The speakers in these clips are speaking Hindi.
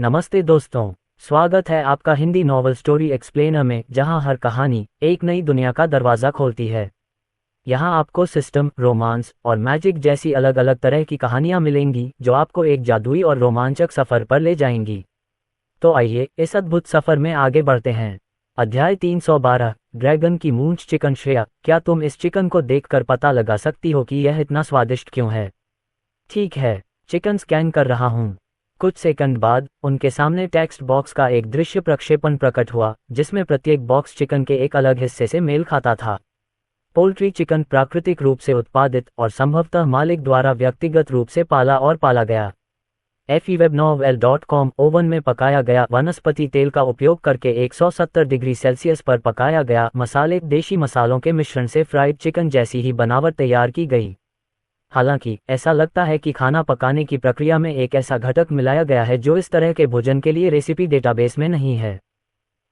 नमस्ते दोस्तों, स्वागत है आपका हिंदी नॉवल स्टोरी एक्सप्लेनर में, जहां हर कहानी एक नई दुनिया का दरवाज़ा खोलती है। यहां आपको सिस्टम, रोमांस और मैजिक जैसी अलग अलग तरह की कहानियां मिलेंगी जो आपको एक जादुई और रोमांचक सफ़र पर ले जाएंगी। तो आइए इस अद्भुत सफ़र में आगे बढ़ते हैं। अध्याय 312, ड्रैगन की मूंछ चिकन। श्रेया, क्या तुम इस चिकन को देखकर पता लगा सकती हो कि यह इतना स्वादिष्ट क्यों है? ठीक है, चिकन स्कैन कर रहा हूँ। कुछ सेकंड बाद उनके सामने टेक्स्ट बॉक्स का एक दृश्य प्रक्षेपण प्रकट हुआ, जिसमें प्रत्येक बॉक्स चिकन के एक अलग हिस्से से मेल खाता था। पोल्ट्री चिकन प्राकृतिक रूप से उत्पादित और संभवतः मालिक द्वारा व्यक्तिगत रूप से पाला गया। FEWebnovel.com ओवन में पकाया गया वनस्पति तेल का उपयोग करके 170 डिग्री सेल्सियस पर पकाया गया मसाले देशी मसालों के मिश्रण से फ्राइड चिकन जैसी ही बनावट तैयार की गई। हालांकि ऐसा लगता है कि खाना पकाने की प्रक्रिया में एक ऐसा घटक मिलाया गया है जो इस तरह के भोजन के लिए रेसिपी डेटाबेस में नहीं है।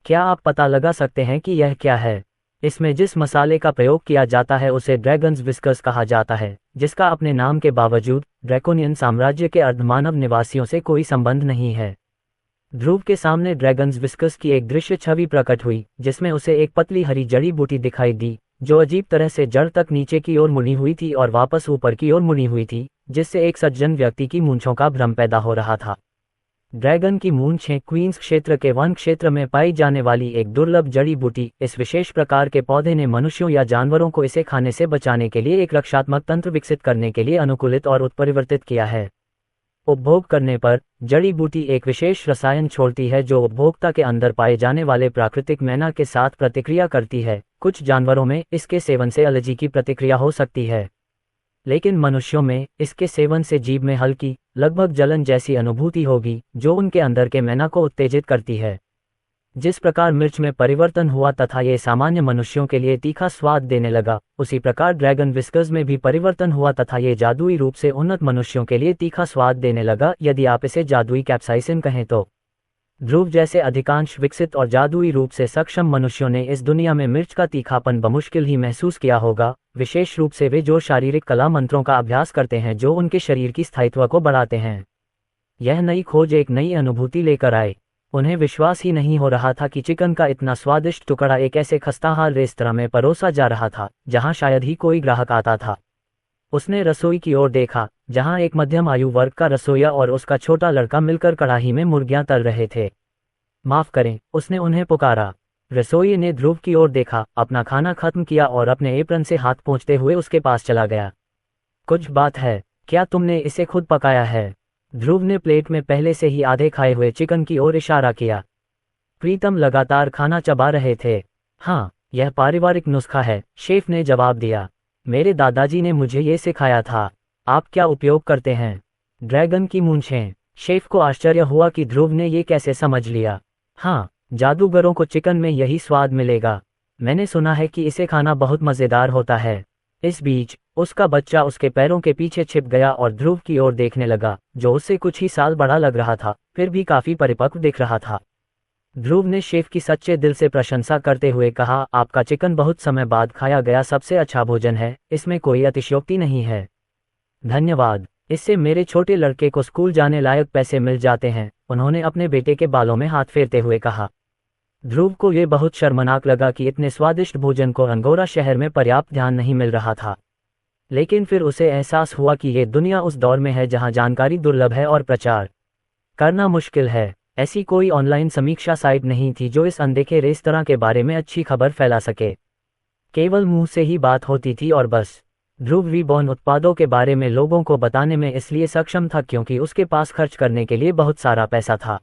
क्या आप पता लगा सकते हैं कि यह क्या है? इसमें जिस मसाले का प्रयोग किया जाता है उसे ड्रैगन्स विस्कस कहा जाता है, जिसका अपने नाम के बावजूद ड्रैकोनियन साम्राज्य के अर्धमानव निवासियों से कोई संबंध नहीं है। ध्रुव के सामने ड्रैगन्स विस्कस की एक दृश्य छवि प्रकट हुई, जिसमें उसे एक पतली हरी जड़ी बूटी दिखाई दी जो अजीब तरह से जड़ तक नीचे की ओर मुड़ी हुई थी और वापस ऊपर की ओर मुड़ी हुई थी, जिससे एक सज्जन व्यक्ति की मूंछों का भ्रम पैदा हो रहा था। ड्रैगन की मूंछें क्वींस क्षेत्र के वन क्षेत्र में पाई जाने वाली एक दुर्लभ जड़ी बूटी। इस विशेष प्रकार के पौधे ने मनुष्यों या जानवरों को इसे खाने से बचाने के लिए एक रक्षात्मक तंत्र विकसित करने के लिए अनुकूलित और उत्परिवर्तित किया है। उपभोग करने पर जड़ी बूटी एक विशेष रसायन छोड़ती है जो उपभोक्ता के अंदर पाए जाने वाले प्राकृतिक मैना के साथ प्रतिक्रिया करती है। कुछ जानवरों में इसके सेवन से एलर्जी की प्रतिक्रिया हो सकती है, लेकिन मनुष्यों में इसके सेवन से जीभ में हल्की, लगभग जलन जैसी अनुभूति होगी जो उनके अंदर के मैना को उत्तेजित करती है। जिस प्रकार मिर्च में परिवर्तन हुआ तथा ये सामान्य मनुष्यों के लिए तीखा स्वाद देने लगा, उसी प्रकार ड्रैगन विस्कर्स में भी परिवर्तन हुआ तथा ये जादुई रूप से उन्नत मनुष्यों के लिए तीखा स्वाद देने लगा, यदि आप इसे जादुई कैप्साइसिन कहें तो। ध्रुव जैसे अधिकांश विकसित और जादुई रूप से सक्षम मनुष्यों ने इस दुनिया में मिर्च का तीखापन बमुश्किल ही महसूस किया होगा, विशेष रूप से वे जो शारीरिक कला मंत्रों का अभ्यास करते हैं जो उनके शरीर की स्थायित्व को बढ़ाते हैं। यह नई खोज एक नई अनुभूति लेकर आए। उन्हें विश्वास ही नहीं हो रहा था कि चिकन का इतना स्वादिष्ट टुकड़ा एक ऐसे खस्ताहाल रेस्तरां में परोसा जा रहा था जहां शायद ही कोई ग्राहक आता था। उसने रसोई की ओर देखा, जहां एक मध्यम आयु वर्ग का रसोइया और उसका छोटा लड़का मिलकर कढ़ाई में मुर्गियां तल रहे थे। माफ करें, उसने उन्हें पुकारा। रसोइये ने ध्रुव की ओर देखा, अपना खाना खत्म किया और अपने एप्रन से हाथ पोंछते हुए उसके पास चला गया। कुछ बात है, क्या तुमने इसे खुद पकाया है? ध्रुव ने प्लेट में पहले से ही आधे खाए हुए चिकन की ओर इशारा किया। प्रीतम लगातार खाना चबा रहे थे। हाँ, यह पारिवारिक नुस्खा है, शेफ ने जवाब दिया। मेरे दादाजी ने मुझे ये सिखाया था। आप क्या उपयोग करते हैं? ड्रैगन की मूंछें। शेफ को आश्चर्य हुआ कि ध्रुव ने ये कैसे समझ लिया। हाँ, जादूगरों को चिकन में यही स्वाद मिलेगा। मैंने सुना है कि इसे खाना बहुत मज़ेदार होता है। इस बीच उसका बच्चा उसके पैरों के पीछे छिप गया और ध्रुव की ओर देखने लगा, जो उससे कुछ ही साल बड़ा लग रहा था, फिर भी काफी परिपक्व दिख रहा था। ध्रुव ने शेफ की सच्चे दिल से प्रशंसा करते हुए कहा, आपका चिकन बहुत समय बाद खाया गया सबसे अच्छा भोजन है, इसमें कोई अतिशयोक्ति नहीं है। धन्यवाद, इससे मेरे छोटे लड़के को स्कूल जाने लायक पैसे मिल जाते हैं, उन्होंने अपने बेटे के बालों में हाथ फेरते हुए कहा। ध्रुव को यह बहुत शर्मनाक लगा कि इतने स्वादिष्ट भोजन को अंगोरा शहर में पर्याप्त ध्यान नहीं मिल रहा था, लेकिन फिर उसे एहसास हुआ कि ये दुनिया उस दौर में है जहां जानकारी दुर्लभ है और प्रचार करना मुश्किल है। ऐसी कोई ऑनलाइन समीक्षा साइट नहीं थी जो इस अनदेखे रेस्तरां के बारे में अच्छी खबर फैला सके। केवल मुंह से ही बात होती थी और बस। ध्रुव रीबॉर्न उत्पादों के बारे में लोगों को बताने में इसलिए सक्षम था क्योंकि उसके पास खर्च करने के लिए बहुत सारा पैसा था।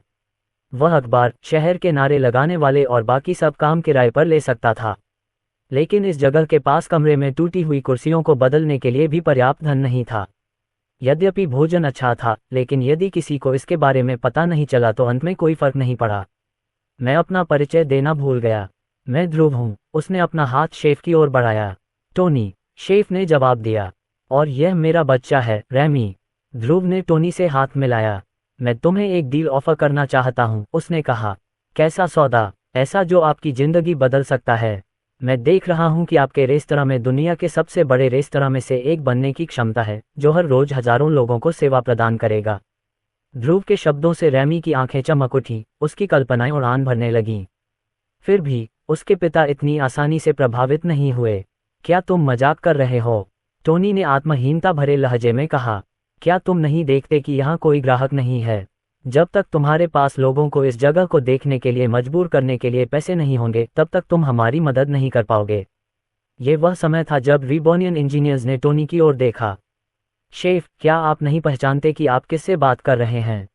वह अखबार, शहर के नारे लगाने वाले और बाकी सब काम किराए पर ले सकता था, लेकिन इस जगह के पास कमरे में टूटी हुई कुर्सियों को बदलने के लिए भी पर्याप्त धन नहीं था। यद्यपि भोजन अच्छा था, लेकिन यदि किसी को इसके बारे में पता नहीं चला तो अंत में कोई फर्क नहीं पड़ा। मैं अपना परिचय देना भूल गया। मैं ध्रुव हूँ, उसने अपना हाथ शेफ की ओर बढ़ाया। टोनी, शेफ ने जवाब दिया। और यह मेरा बच्चा है, रैमी। ध्रुव ने टोनी से हाथ मिलाया। मैं तुम्हें एक डील ऑफर करना चाहता हूँ, उसने कहा। कैसा सौदा? ऐसा जो आपकी जिंदगी बदल सकता है। मैं देख रहा हूं कि आपके रेस्तरां में दुनिया के सबसे बड़े रेस्तरां में से एक बनने की क्षमता है, जो हर रोज हजारों लोगों को सेवा प्रदान करेगा। ध्रुव के शब्दों से रैमी की आंखें चमक उठी, उसकी कल्पनाएं उड़ान भरने लगीं। फिर भी उसके पिता इतनी आसानी से प्रभावित नहीं हुए। क्या तुम मजाक कर रहे हो? टोनी ने आत्महीनता भरे लहजे में कहा। क्या तुम नहीं देखते कि यहाँ कोई ग्राहक नहीं है? जब तक तुम्हारे पास लोगों को इस जगह को देखने के लिए मजबूर करने के लिए पैसे नहीं होंगे, तब तक तुम हमारी मदद नहीं कर पाओगे। ये वह समय था जब रिबोनियन इंजीनियर्स ने टोनी की ओर देखा। शेफ, क्या आप नहीं पहचानते कि आप किससे बात कर रहे हैं?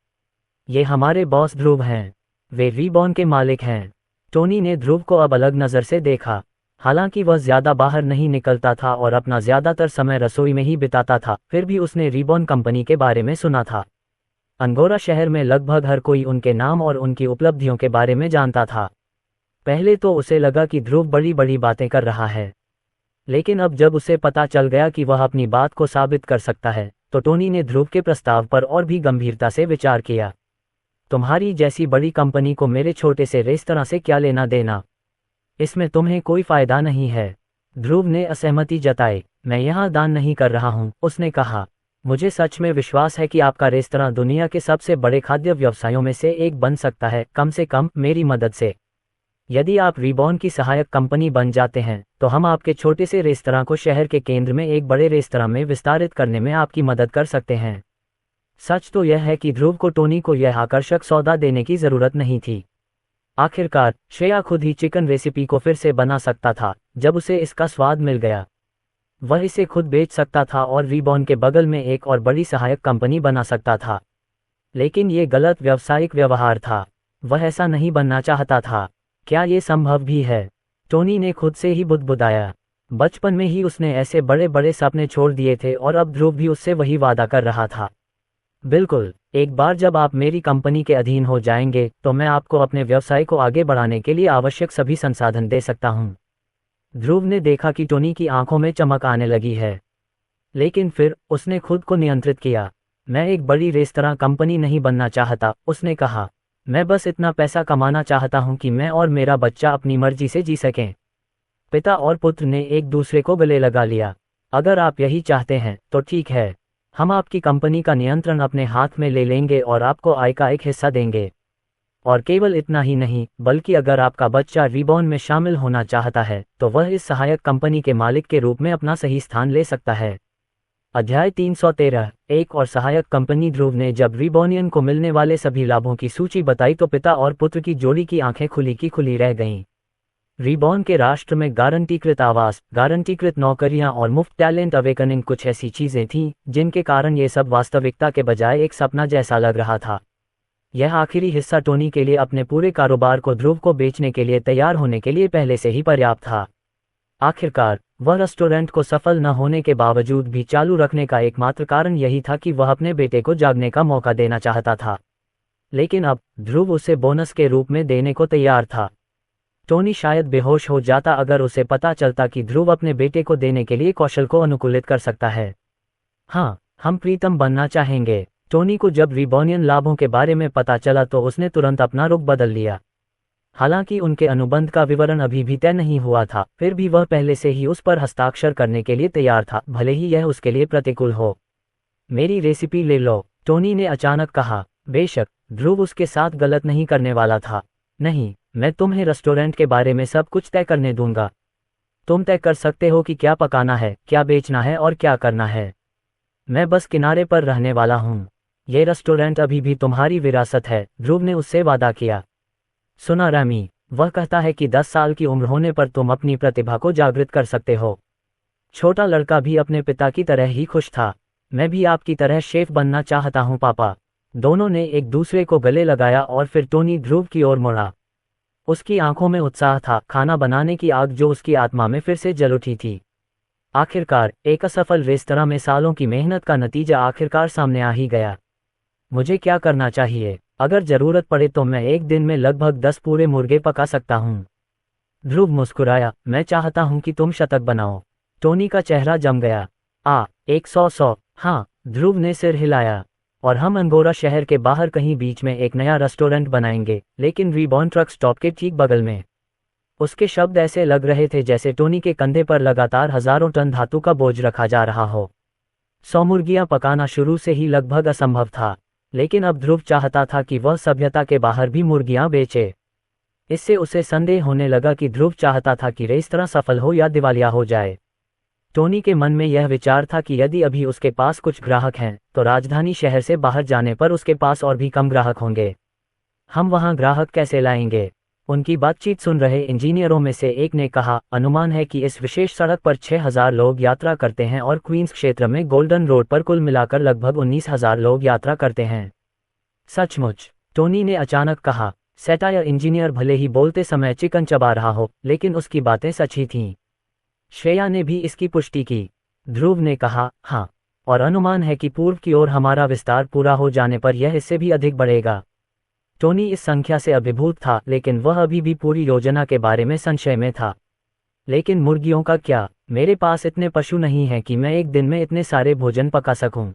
ये हमारे बॉस ध्रुव हैं। वे रिबॉर्न के मालिक हैं। टोनी ने ध्रुव को अब अलग नज़र से देखा। हालांकि वह ज्यादा बाहर नहीं निकलता था और अपना ज्यादातर समय रसोई में ही बिताता था, फिर भी उसने रिबॉर्न कंपनी के बारे में सुना था। अंगोरा शहर में लगभग हर कोई उनके नाम और उनकी उपलब्धियों के बारे में जानता था। पहले तो उसे लगा कि ध्रुव बड़ी बड़ी बातें कर रहा है, लेकिन अब जब उसे पता चल गया कि वह अपनी बात को साबित कर सकता है, तो टोनी ने ध्रुव के प्रस्ताव पर और भी गंभीरता से विचार किया। तुम्हारी जैसी बड़ी कंपनी को मेरे छोटे से रेस्तरां से क्या लेना देना? इसमें तुम्हें कोई फायदा नहीं है। ध्रुव ने असहमति जताई। मैं यहाँ दान नहीं कर रहा हूँ, उसने कहा। मुझे सच में विश्वास है कि आपका रेस्तरां दुनिया के सबसे बड़े खाद्य व्यवसायों में से एक बन सकता है, कम से कम मेरी मदद से। यदि आप रिबॉर्न की सहायक कंपनी बन जाते हैं, तो हम आपके छोटे से रेस्तरां को शहर के केंद्र में एक बड़े रेस्तरां में विस्तारित करने में आपकी मदद कर सकते हैं। सच तो यह है कि ध्रुव को टोनी को यह आकर्षक सौदा देने की जरूरत नहीं थी। आखिरकार श्रेया खुद ही चिकन रेसिपी को फिर से बना सकता था। जब उसे इसका स्वाद मिल गया, वह इसे खुद बेच सकता था और रिबॉर्न के बगल में एक और बड़ी सहायक कंपनी बना सकता था। लेकिन ये गलत व्यावसायिक व्यवहार था। वह ऐसा नहीं बनना चाहता था। क्या ये संभव भी है? टोनी ने खुद से ही बुदबुदाया। बचपन में ही उसने ऐसे बड़े बड़े सपने छोड़ दिए थे और अब ध्रुव भी उससे वही वादा कर रहा था। बिल्कुल, एक बार जब आप मेरी कंपनी के अधीन हो जाएंगे, तो मैं आपको अपने व्यवसाय को आगे बढ़ाने के लिए आवश्यक सभी संसाधन दे सकता हूं। ध्रुव ने देखा कि टोनी की आंखों में चमक आने लगी है, लेकिन फिर उसने खुद को नियंत्रित किया। मैं एक बड़ी रेस्तरां कंपनी नहीं बनना चाहता, उसने कहा। मैं बस इतना पैसा कमाना चाहता हूं कि मैं और मेरा बच्चा अपनी मर्जी से जी सकें। पिता और पुत्र ने एक दूसरे को गले लगा लिया। अगर आप यही चाहते हैं तो ठीक है, हम आपकी कंपनी का नियंत्रण अपने हाथ में ले लेंगे और आपको आय का एक हिस्सा देंगे। और केवल इतना ही नहीं, बल्कि अगर आपका बच्चा रिबॉर्न में शामिल होना चाहता है, तो वह इस सहायक कंपनी के मालिक के रूप में अपना सही स्थान ले सकता है। अध्याय 313। एक और सहायक कंपनी। ध्रुव ने जब रिबॉर्नियन को मिलने वाले सभी लाभों की सूची बताई तो पिता और पुत्र की जोड़ी की आंखें खुली की खुली रह गईं। रिबॉर्न के राष्ट्र में गारंटीकृत आवास, गारंटीकृत नौकरियां और मुफ्त टैलेंट अवेकनिंग कुछ ऐसी चीजें थीं जिनके कारण ये सब वास्तविकता के बजाय एक सपना जैसा लग रहा था। यह आखिरी हिस्सा टोनी के लिए अपने पूरे कारोबार को ध्रुव को बेचने के लिए तैयार होने के लिए पहले से ही पर्याप्त था। आखिरकार वह रेस्टोरेंट को सफल न होने के बावजूद भी चालू रखने का एकमात्र कारण यही था कि वह अपने बेटे को जागने का मौका देना चाहता था। लेकिन अब ध्रुव उसे बोनस के रूप में देने को तैयार था। टोनी शायद बेहोश हो जाता अगर उसे पता चलता कि ध्रुव अपने बेटे को देने के लिए कौशल को अनुकूलित कर सकता है। हाँ, हम प्रीतम बनना चाहेंगे। टोनी को जब रिबॉर्नियन लाभों के बारे में पता चला तो उसने तुरंत अपना रुख बदल लिया। हालांकि उनके अनुबंध का विवरण अभी भी तय नहीं हुआ था, फिर भी वह पहले से ही उस पर हस्ताक्षर करने के लिए तैयार था, भले ही यह उसके लिए प्रतिकूल हो। मेरी रेसिपी ले लो, टोनी ने अचानक कहा। बेशक, ध्रुव उसके साथ गलत नहीं करने वाला था। नहीं, मैं तुम्हें रेस्टोरेंट के बारे में सब कुछ तय करने दूंगा। तुम तय कर सकते हो कि क्या पकाना है, क्या बेचना है और क्या करना है। मैं बस किनारे पर रहने वाला हूँ। ये रेस्टोरेंट अभी भी तुम्हारी विरासत है, ध्रुव ने उससे वादा किया। सुना रैमी, वह कहता है कि 10 साल की उम्र होने पर तुम अपनी प्रतिभा को जागृत कर सकते हो। छोटा लड़का भी अपने पिता की तरह ही खुश था। मैं भी आपकी तरह शेफ बनना चाहता हूँ पापा। दोनों ने एक दूसरे को गले लगाया और फिर टोनी ध्रुव की ओर मुड़ा। उसकी आंखों में उत्साह था, खाना बनाने की आग जो उसकी आत्मा में फिर से जल उठी थी। आखिरकार एक असफल रेस्तरां में सालों की मेहनत का नतीजा आखिरकार सामने आ ही गया। मुझे क्या करना चाहिए? अगर जरूरत पड़े तो मैं एक दिन में लगभग 10 पूरे मुर्गे पका सकता हूँ। ध्रुव मुस्कुराया। मैं चाहता हूँ कि तुम शतक बनाओ। टोनी का चेहरा जम गया। 100। हाँ, ध्रुव ने सिर हिलाया। और हम अंगोरा शहर के बाहर कहीं बीच में एक नया रेस्टोरेंट बनाएंगे, लेकिन रिबॉर्न ट्रक स्टॉप के ठीक बगल में। उसके शब्द ऐसे लग रहे थे जैसे टोनी के कंधे पर लगातार हजारों टन धातु का बोझ रखा जा रहा हो। 100 मुर्गियां पकाना शुरू से ही लगभग असंभव था। लेकिन अब ध्रुव चाहता था कि वह सभ्यता के बाहर भी मुर्गियां बेचे। इससे उसे संदेह होने लगा कि ध्रुव चाहता था कि रेस तरह सफल हो या दिवालिया हो जाए। टोनी के मन में यह विचार था कि यदि अभी उसके पास कुछ ग्राहक हैं तो राजधानी शहर से बाहर जाने पर उसके पास और भी कम ग्राहक होंगे। हम वहां ग्राहक कैसे लाएंगे? उनकी बातचीत सुन रहे इंजीनियरों में से एक ने कहा, अनुमान है कि इस विशेष सड़क पर 6,000 लोग यात्रा करते हैं और क्वींस क्षेत्र में गोल्डन रोड पर कुल मिलाकर लगभग 19,000 लोग यात्रा करते हैं। सचमुच? टोनी ने अचानक कहा। सैटायर इंजीनियर भले ही बोलते समय चिकन चबा रहा हो, लेकिन उसकी बातें सच ही थीं। श्रेया ने भी इसकी पुष्टि की। ध्रुव ने कहा, हाँ, और अनुमान है कि पूर्व की ओर हमारा विस्तार पूरा हो जाने पर यह इससे भी अधिक बढ़ेगा। टोनी इस संख्या से अभिभूत था, लेकिन वह अभी भी पूरी योजना के बारे में संशय में था। लेकिन मुर्गियों का क्या? मेरे पास इतने पशु नहीं हैं कि मैं एक दिन में इतने सारे भोजन पका सकूं।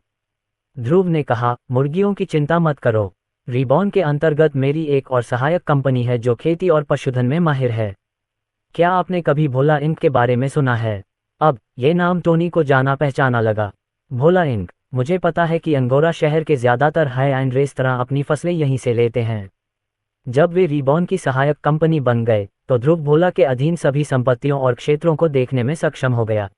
ध्रुव ने कहा, मुर्गियों की चिंता मत करो। रिबॉर्न के अंतर्गत मेरी एक और सहायक कंपनी है जो खेती और पशुधन में माहिर है। क्या आपने कभी भोला इंक के बारे में सुना है? अब ये नाम टोनी को जाना पहचाना लगा। भोला इंक? मुझे पता है कि अंगोरा शहर के ज्यादातर हाई एंड रेस तरह अपनी फसलें यहीं से लेते हैं। जब वे रिबॉर्न की सहायक कंपनी बन गए तो ध्रुव भोला के अधीन सभी संपत्तियों और क्षेत्रों को देखने में सक्षम हो गया।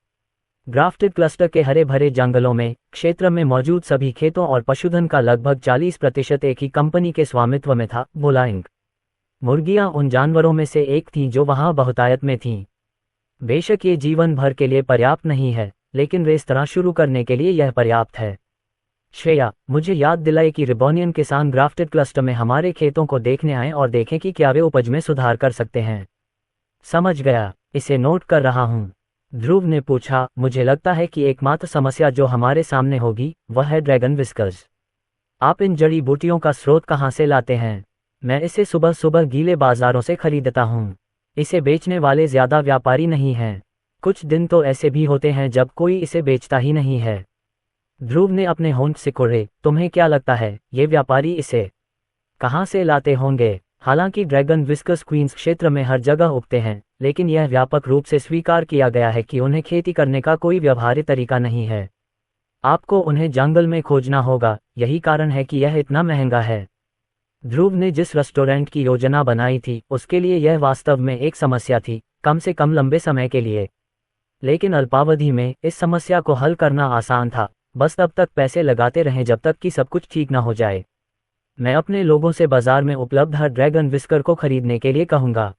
ग्राफ्टेड क्लस्टर के हरे भरे जंगलों में क्षेत्र में मौजूद सभी खेतों और पशुधन का लगभग 40% एक ही कंपनी के स्वामित्व में था, भोला इंक। मुर्गियां उन जानवरों में से एक थीं जो वहां बहुतायत में थीं। बेशक ये जीवन भर के लिए पर्याप्त नहीं है, लेकिन रेस्तरां शुरू करने के लिए यह पर्याप्त है। श्रेया, मुझे याद दिलाए कि रिबॉनियन किसान ग्राफ्टेड क्लस्टर में हमारे खेतों को देखने आए और देखें कि क्या वे उपज में सुधार कर सकते हैं। समझ गया, इसे नोट कर रहा हूँ। ध्रुव ने पूछा, मुझे लगता है कि एकमात्र समस्या जो हमारे सामने होगी वह है ड्रैगन विस्कर्स। आप इन जड़ी बूटियों का स्रोत कहाँ से लाते हैं? मैं इसे सुबह सुबह गीले बाजारों से खरीदता हूँ। इसे बेचने वाले ज्यादा व्यापारी नहीं हैं। कुछ दिन तो ऐसे भी होते हैं जब कोई इसे बेचता ही नहीं है। ध्रुव ने अपने होंठ सिकोड़े। तुम्हें क्या लगता है ये व्यापारी इसे कहाँ से लाते होंगे? हालांकि ड्रैगन विस्कर्स क्वींस क्षेत्र में हर जगह उगते हैं, लेकिन यह व्यापक रूप से स्वीकार किया गया है कि उन्हें खेती करने का कोई व्यवहार्य तरीका नहीं है। आपको उन्हें जंगल में खोजना होगा, यही कारण है कि यह इतना महंगा है। ध्रुव ने जिस रेस्टोरेंट की योजना बनाई थी उसके लिए यह वास्तव में एक समस्या थी, कम से कम लंबे समय के लिए। लेकिन अल्पावधि में इस समस्या को हल करना आसान था, बस तब तक पैसे लगाते रहें जब तक कि सब कुछ ठीक न हो जाए। मैं अपने लोगों से बाजार में उपलब्ध हर ड्रैगन विस्कर को खरीदने के लिए कहूँगा।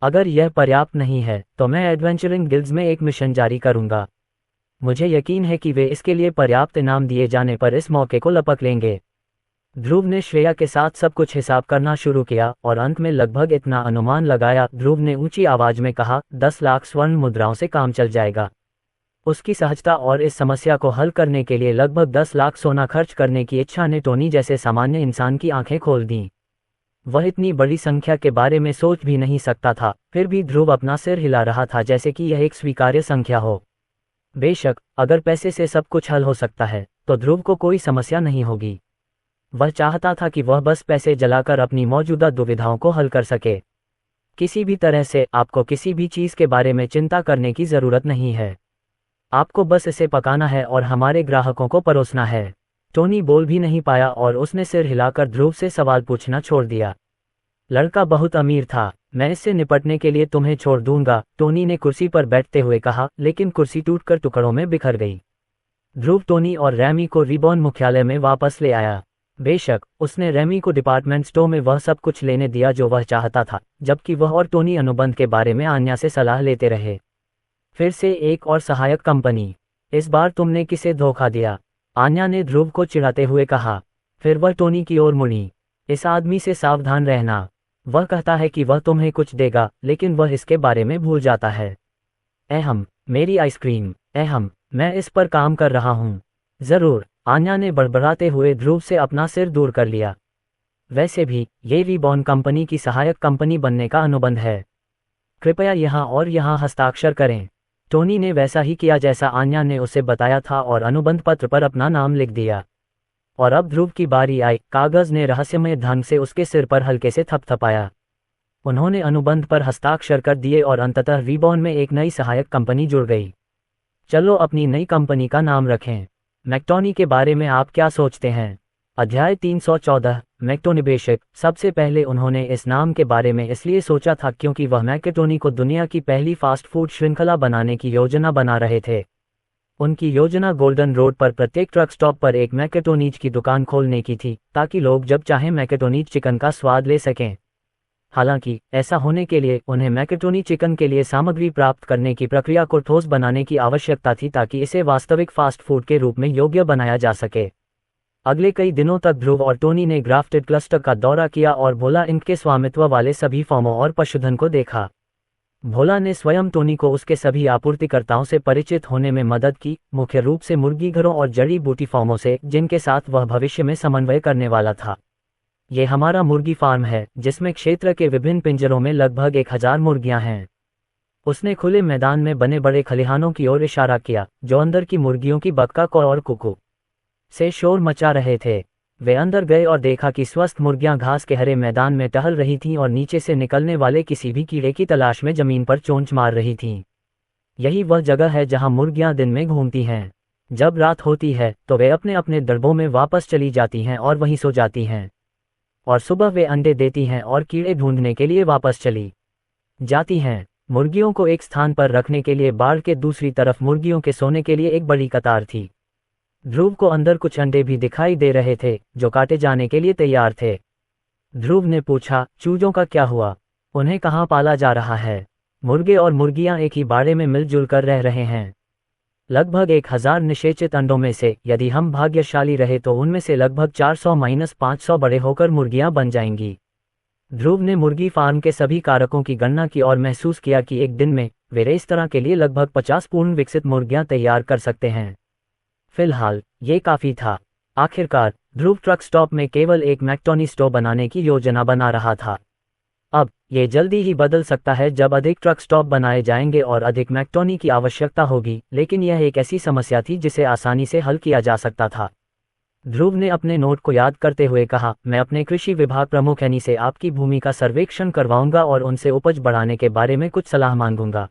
अगर यह पर्याप्त नहीं है तो मैं एडवेंचरिंग गिल्ड्स में एक मिशन जारी करूँगा। मुझे यकीन है कि वे इसके लिए पर्याप्त इनाम दिए जाने पर इस मौके को लपक लेंगे। ध्रुव ने श्रेया के साथ सब कुछ हिसाब करना शुरू किया और अंत में लगभग इतना अनुमान लगाया। ध्रुव ने ऊंची आवाज में कहा, 10 लाख स्वर्ण मुद्राओं से काम चल जाएगा। उसकी सहजता और इस समस्या को हल करने के लिए लगभग 10 लाख सोना खर्च करने की इच्छा ने टोनी जैसे सामान्य इंसान की आंखें खोल दीं। वह इतनी बड़ी संख्या के बारे में सोच भी नहीं सकता था, फिर भी ध्रुव अपना सिर हिला रहा था जैसे कि यह एक स्वीकार्य संख्या हो। बेशक, अगर पैसे से सब कुछ हल हो सकता है तो ध्रुव को कोई समस्या नहीं होगी। वह चाहता था कि वह बस पैसे जलाकर अपनी मौजूदा दुविधाओं को हल कर सके। किसी भी तरह से आपको किसी भी चीज़ के बारे में चिंता करने की ज़रूरत नहीं है। आपको बस इसे पकाना है और हमारे ग्राहकों को परोसना है। टोनी बोल भी नहीं पाया और उसने सिर हिलाकर ध्रुव से सवाल पूछना छोड़ दिया। लड़का बहुत अमीर था, मैं इससे निपटने के लिए तुम्हें छोड़ दूंगा, टोनी ने कुर्सी पर बैठते हुए कहा, लेकिन कुर्सी टूटकर टुकड़ों में बिखर गई। ध्रुव टोनी और रैमी को रिबॉर्न मुख्यालय में वापस ले आया। बेशक, उसने रैमी को डिपार्टमेंट स्टोर में वह सब कुछ लेने दिया जो वह चाहता था, जबकि वह और टोनी अनुबंध के बारे में आन्या से सलाह लेते रहे। फिर से एक और सहायक कंपनी। इस बार तुमने किसे धोखा दिया? आन्या ने ध्रुव को चिढ़ाते हुए कहा। फिर वह टोनी की ओर मुड़ी। इस आदमी से सावधान रहना। वह कहता है कि वह तुम्हें कुछ देगा, लेकिन वह इसके बारे में भूल जाता है। अहम, मेरी आइसक्रीम। अहम, मैं इस पर काम कर रहा हूँ। जरूर, आन्या ने बड़बड़ाते हुए ध्रुव से अपना सिर दूर कर लिया। वैसे भी, ये रिबॉर्न कंपनी की सहायक कंपनी बनने का अनुबंध है। कृपया यहाँ और यहाँ हस्ताक्षर करें। टोनी ने वैसा ही किया जैसा आन्या ने उसे बताया था और अनुबंध पत्र पर अपना नाम लिख दिया। और अब ध्रुव की बारी आई। कागज ने रहस्यमय ढंग से उसके सिर पर हल्के से थपथपाया। उन्होंने अनुबंध पर हस्ताक्षर कर दिए और अंततः रिबॉर्न में एक नई सहायक कंपनी जुड़ गई। चलो अपनी नई कंपनी का नाम रखें। मैकटोनी के बारे में आप क्या सोचते हैं? अध्याय 314 मैक्टोनिबेशक। सबसे पहले उन्होंने इस नाम के बारे में इसलिए सोचा था क्योंकि वह मैकेटोनी को दुनिया की पहली फास्ट फूड श्रृंखला बनाने की योजना बना रहे थे। उनकी योजना गोल्डन रोड पर प्रत्येक ट्रक स्टॉप पर एक मैकेटोनीज की दुकान खोलने की थी, ताकि लोग जब चाहें मैकेटोनीज चिकन का स्वाद ले सकें। हालांकि ऐसा होने के लिए उन्हें मैकेटोनी चिकन के लिए सामग्री प्राप्त करने की प्रक्रिया को ठोस बनाने की आवश्यकता थी, ताकि इसे वास्तविक फास्ट फूड के रूप में योग्य बनाया जा सके। अगले कई दिनों तक ध्रुव और टोनी ने ग्राफ्टेड क्लस्टर का दौरा किया और भोला इंक के स्वामित्व वाले सभी फॉर्मों और पशुधन को देखा। भोला ने स्वयं टोनी को उसके सभी आपूर्तिकर्ताओं से परिचित होने में मदद की, मुख्य रूप से मुर्गी घरों और जड़ी बूटी फॉर्मों से, जिनके साथ वह भविष्य में समन्वय करने वाला था। ये हमारा मुर्गी फार्म है, जिसमें क्षेत्र के विभिन्न पिंजरों में लगभग 1000 मुर्गियां हैं। उसने खुले मैदान में बने बड़े खलिहानों की ओर इशारा किया, जो अंदर की मुर्गियों की बक्का कौ और कुकू से शोर मचा रहे थे। वे अंदर गए और देखा कि स्वस्थ मुर्गियां घास के हरे मैदान में टहल रही थीं और नीचे से निकलने वाले किसी भी कीड़े की तलाश में जमीन पर चोंच मार रही थीं। यही वह जगह है जहां मुर्गियां दिन में घूमती हैं। जब रात होती है तो वे अपने अपने दड़बों में वापस चली जाती हैं और वहीं सो जाती हैं, और सुबह वे अंडे देती हैं और कीड़े ढूंढने के लिए वापस चली जाती हैं। मुर्गियों को एक स्थान पर रखने के लिए बाड़ के दूसरी तरफ मुर्गियों के सोने के लिए एक बड़ी कतार थी। ध्रुव को अंदर कुछ अंडे भी दिखाई दे रहे थे, जो काटे जाने के लिए तैयार थे। ध्रुव ने पूछा, चूजों का क्या हुआ? उन्हें कहाँ पाला जा रहा है? मुर्गे और मुर्गियां एक ही बाड़े में मिलजुल कर रह रहे हैं। लगभग 1000 निषेचित अंडों में से यदि हम भाग्यशाली रहे तो उनमें से लगभग 400-500 बड़े होकर मुर्गियां बन जाएंगी। ध्रुव ने मुर्गी फार्म के सभी कारकों की गणना की और महसूस किया कि एक दिन में वे इस तरह के लिए लगभग 50 पूर्ण विकसित मुर्गियां तैयार कर सकते हैं। फिलहाल ये काफी था। आखिरकार ध्रुव ट्रक स्टॉप में केवल एक मैक्टोनी स्टोव बनाने की योजना बना रहा था। अब ये जल्दी ही बदल सकता है जब अधिक ट्रक स्टॉप बनाए जाएंगे और अधिक मैक्टोनी की आवश्यकता होगी, लेकिन यह एक ऐसी समस्या थी जिसे आसानी से हल किया जा सकता था। ध्रुव ने अपने नोट को याद करते हुए कहा, मैं अपने कृषि विभाग प्रमुख एनी से आपकी भूमि का सर्वेक्षण करवाऊंगा और उनसे उपज बढ़ाने के बारे में कुछ सलाह मांगूंगा।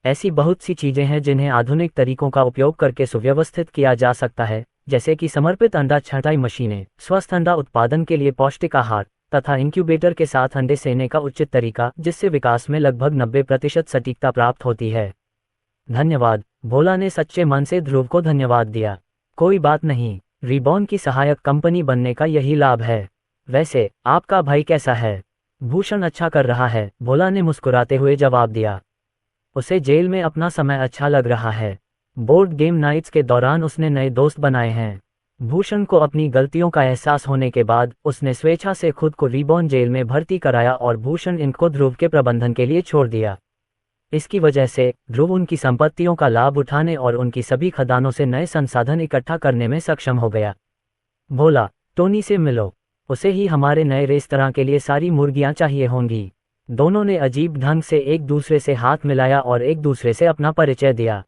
ऐसी बहुत सी चीजें हैं जिन्हें आधुनिक तरीकों का उपयोग करके सुव्यवस्थित किया जा सकता है, जैसे कि समर्पित अंडा छँटाई मशीनें, स्वस्थ अंडा उत्पादन के लिए पौष्टिक आहार, तथा इंक्यूबेटर के साथ अंडे सेने का उचित तरीका, जिससे विकास में लगभग 90% सटीकता प्राप्त होती है। धन्यवाद। भोला ने सच्चे मन से ध्रुव को धन्यवाद दिया। कोई बात नहीं, रिबॉर्न की सहायक कंपनी बनने का यही लाभ है। वैसे आपका भाई कैसा है? भूषण अच्छा कर रहा है, भोला ने मुस्कुराते हुए जवाब दिया। उसे जेल में अपना समय अच्छा लग रहा है। बोर्ड गेम नाइट्स के दौरान उसने नए दोस्त बनाए हैं। भूषण को अपनी गलतियों का एहसास होने के बाद उसने स्वेच्छा से खुद को रिबॉर्न जेल में भर्ती कराया और भूषण इनको ध्रुव के प्रबंधन के लिए छोड़ दिया। इसकी वजह से ध्रुव उनकी संपत्तियों का लाभ उठाने और उनकी सभी खदानों से नए संसाधन इकट्ठा करने में सक्षम हो गया। भोला, टोनी से मिलो, उसे ही हमारे नए रेस्तरां के लिए सारी मुर्गियां चाहिए होंगी। दोनों ने अजीब ढंग से एक दूसरे से हाथ मिलाया और एक दूसरे से अपना परिचय दिया।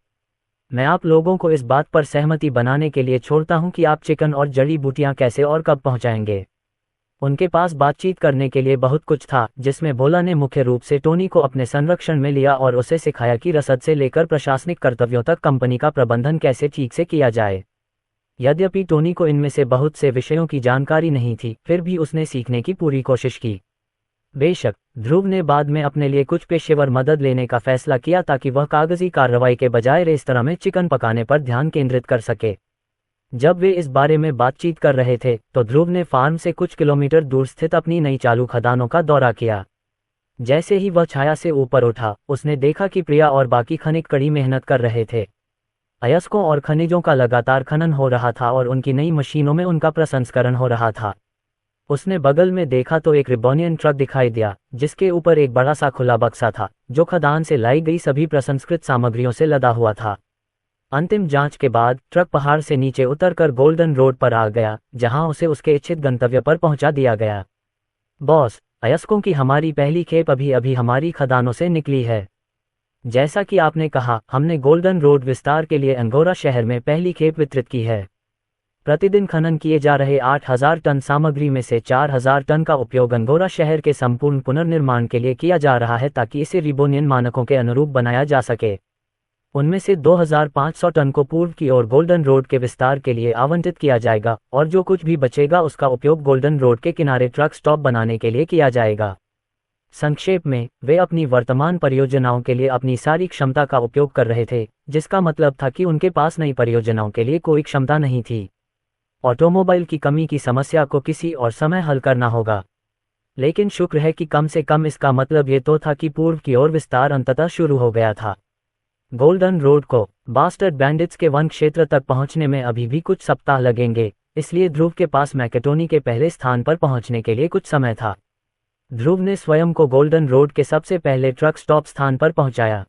मैं आप लोगों को इस बात पर सहमति बनाने के लिए छोड़ता हूं कि आप चिकन और जड़ी बूटियां कैसे और कब पहुंचाएंगे। उनके पास बातचीत करने के लिए बहुत कुछ था, जिसमें भोला ने मुख्य रूप से टोनी को अपने संरक्षण में लिया और उसे सिखाया कि रसद से लेकर प्रशासनिक कर्तव्यों तक कंपनी का प्रबंधन कैसे ठीक से किया जाए। यद्यपि टोनी को इनमें से बहुत से विषयों की जानकारी नहीं थी, फिर भी उसने सीखने की पूरी कोशिश की। बेशक ध्रुव ने बाद में अपने लिए कुछ पेशेवर मदद लेने का फैसला किया ताकि वह कागजी कार्रवाई के बजाय रेस्तरां में चिकन पकाने पर ध्यान केंद्रित कर सके। जब वे इस बारे में बातचीत कर रहे थे तो ध्रुव ने फार्म से कुछ किलोमीटर दूर स्थित अपनी नई चालू खदानों का दौरा किया। जैसे ही वह छाया से ऊपर उठा, उसने देखा कि प्रिया और बाकी खनिक कड़ी मेहनत कर रहे थे। अयस्कों और खनिजों का लगातार खनन हो रहा था और उनकी नई मशीनों में उनका प्रसंस्करण हो रहा था। उसने बगल में देखा तो एक रिबॉनियन ट्रक दिखाई दिया, जिसके ऊपर एक बड़ा सा खुला बक्सा था, जो खदान से लाई गई सभी प्रसंस्कृत सामग्रियों से लदा हुआ था। अंतिम जांच के बाद ट्रक पहाड़ से नीचे उतरकर गोल्डन रोड पर आ गया, जहां उसे उसके इच्छित गंतव्य पर पहुंचा दिया गया। बॉस, अयस्कों की हमारी पहली खेप अभी अभी हमारी खदानों से निकली है। जैसा कि आपने कहा, हमने गोल्डन रोड विस्तार के लिए अंगोरा शहर में पहली खेप वितरित की है। प्रतिदिन खनन किए जा रहे 8000 टन सामग्री में से 4000 टन का उपयोग अंगोरा शहर के संपूर्ण पुनर्निर्माण के लिए किया जा रहा है, ताकि इसे रिबोनियन मानकों के अनुरूप बनाया जा सके। उनमें से 2500 टन को पूर्व की ओर गोल्डन रोड के विस्तार के लिए आवंटित किया जाएगा और जो कुछ भी बचेगा उसका उपयोग गोल्डन रोड के किनारे ट्रक स्टॉप बनाने के लिए किया जाएगा। संक्षेप में, वे अपनी वर्तमान परियोजनाओं के लिए अपनी सारी क्षमता का उपयोग कर रहे थे, जिसका मतलब था कि उनके पास नई परियोजनाओं के लिए कोई क्षमता नहीं थी। ऑटोमोबाइल की कमी की समस्या को किसी और समय हल करना होगा। लेकिन शुक्र है कि कम से कम इसका मतलब ये तो था कि पूर्व की ओर विस्तार अंततः शुरू हो गया था। गोल्डन रोड को बास्टर्ड बैंडिट्स के वन क्षेत्र तक पहुंचने में अभी भी कुछ सप्ताह लगेंगे, इसलिए ध्रुव के पास मैकेटोनी के पहले स्थान पर पहुंचने के लिए कुछ समय था। ध्रुव ने स्वयं को गोल्डन रोड के सबसे पहले ट्रक स्टॉप स्थान पर पहुंचाया।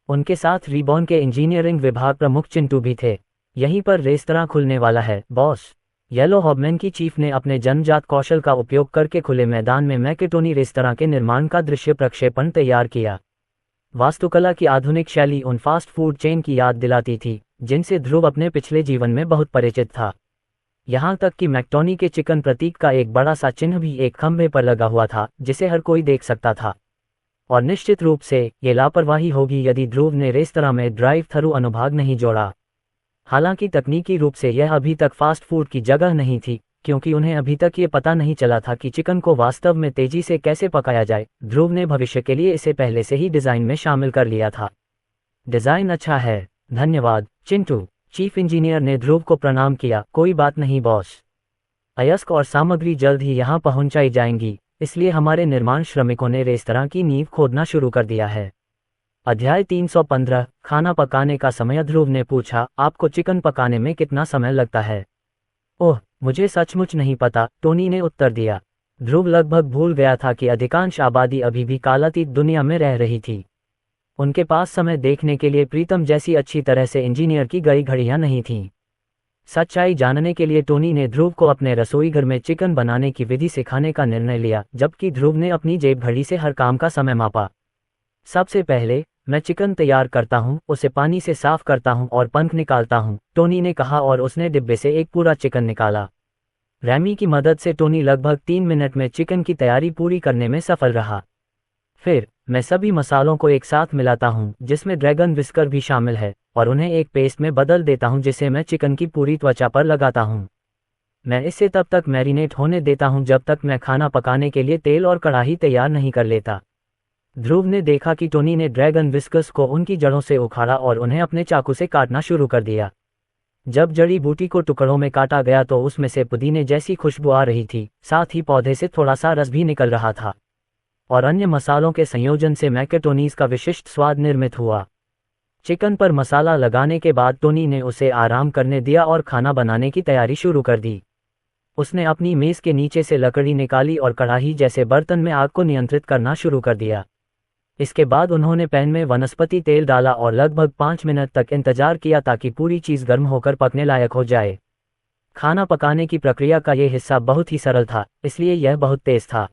उनके साथ रिबॉन के इंजीनियरिंग विभाग प्रमुख चिंटू भी थे। यहीं पर रेस्तरां खुलने वाला है, बॉस। येलो हॉबमैन की चीफ ने अपने जन्मजात कौशल का उपयोग करके खुले मैदान में मैकेटोनी रेस्तरां के निर्माण का दृश्य प्रक्षेपण तैयार किया। वास्तुकला की आधुनिक शैली उन फास्ट फूड चेन की याद दिलाती थी, जिनसे ध्रुव अपने पिछले जीवन में बहुत परिचित था। यहाँ तक कि मैकटोनी के चिकन प्रतीक का एक बड़ा सा चिन्ह भी एक खंभे पर लगा हुआ था, जिसे हर कोई देख सकता था। और निश्चित रूप से ये लापरवाही होगी यदि ध्रुव ने रेस्तरां में ड्राइव थ्रू अनुभाग नहीं जोड़ा। हालांकि तकनीकी रूप से यह अभी तक फास्ट फूड की जगह नहीं थी, क्योंकि उन्हें अभी तक ये पता नहीं चला था कि चिकन को वास्तव में तेजी से कैसे पकाया जाए। ध्रुव ने भविष्य के लिए इसे पहले से ही डिजाइन में शामिल कर लिया था। डिजाइन अच्छा है, धन्यवाद चिंटू। चीफ इंजीनियर ने ध्रुव को प्रणाम किया। कोई बात नहीं बॉस। अयस्क और सामग्री जल्द ही यहाँ पहुंचाई जाएंगी, इसलिए हमारे निर्माण श्रमिकों ने रेस्तरां की नींव खोदना शुरू कर दिया है। अध्याय 315 खाना पकाने का समय। ध्रुव ने पूछा, आपको चिकन पकाने में कितना समय लगता है? ओह, मुझे सचमुच नहीं पता, टोनी ने उत्तर दिया। ध्रुव लगभग भूल गया था कि अधिकांश आबादी अभी भी कालातीत दुनिया में रह रही थी। उनके पास समय देखने के लिए प्रीतम जैसी अच्छी तरह से इंजीनियर की गई घड़ियां नहीं थीं। सच्चाई जानने के लिए टोनी ने ध्रुव को अपने रसोई घर में चिकन बनाने की विधि सिखाने का निर्णय लिया, जबकि ध्रुव ने अपनी जेब घड़ी से हर काम का समय मापा। सबसे पहले मैं चिकन तैयार करता हूँ, उसे पानी से साफ करता हूँ और पंख निकालता हूँ, टोनी ने कहा और उसने डिब्बे से एक पूरा चिकन निकाला। रैमी की मदद से टोनी लगभग 3 मिनट में चिकन की तैयारी पूरी करने में सफल रहा। फिर मैं सभी मसालों को एक साथ मिलाता हूँ, जिसमें ड्रैगन विस्कर भी शामिल है, और उन्हें एक पेस्ट में बदल देता हूँ जिसे मैं चिकन की पूरी त्वचा पर लगाता हूँ। मैं इसे तब तक मैरिनेट होने देता हूँ जब तक मैं खाना पकाने के लिए तेल और कढ़ाई तैयार नहीं कर लेता। ध्रुव ने देखा कि टोनी ने ड्रैगन विस्कस को उनकी जड़ों से उखाड़ा और उन्हें अपने चाकू से काटना शुरू कर दिया। जब जड़ी बूटी को टुकड़ों में काटा गया तो उसमें से पुदीने जैसी खुशबू आ रही थी, साथ ही पौधे से थोड़ा सा रस भी निकल रहा था, और अन्य मसालों के संयोजन से मैकेटोनीज का विशिष्ट स्वाद निर्मित हुआ। चिकन पर मसाला लगाने के बाद टोनी ने उसे आराम करने दिया और खाना बनाने की तैयारी शुरू कर दी। उसने अपनी मेज के नीचे से लकड़ी निकाली और कढ़ाई जैसे बर्तन में आग को नियंत्रित करना शुरू कर दिया। इसके बाद उन्होंने पैन में वनस्पति तेल डाला और लगभग 5 मिनट तक इंतजार किया ताकि पूरी चीज़ गर्म होकर पकने लायक हो जाए। खाना पकाने की प्रक्रिया का यह हिस्सा बहुत ही सरल था, इसलिए यह बहुत तेज था।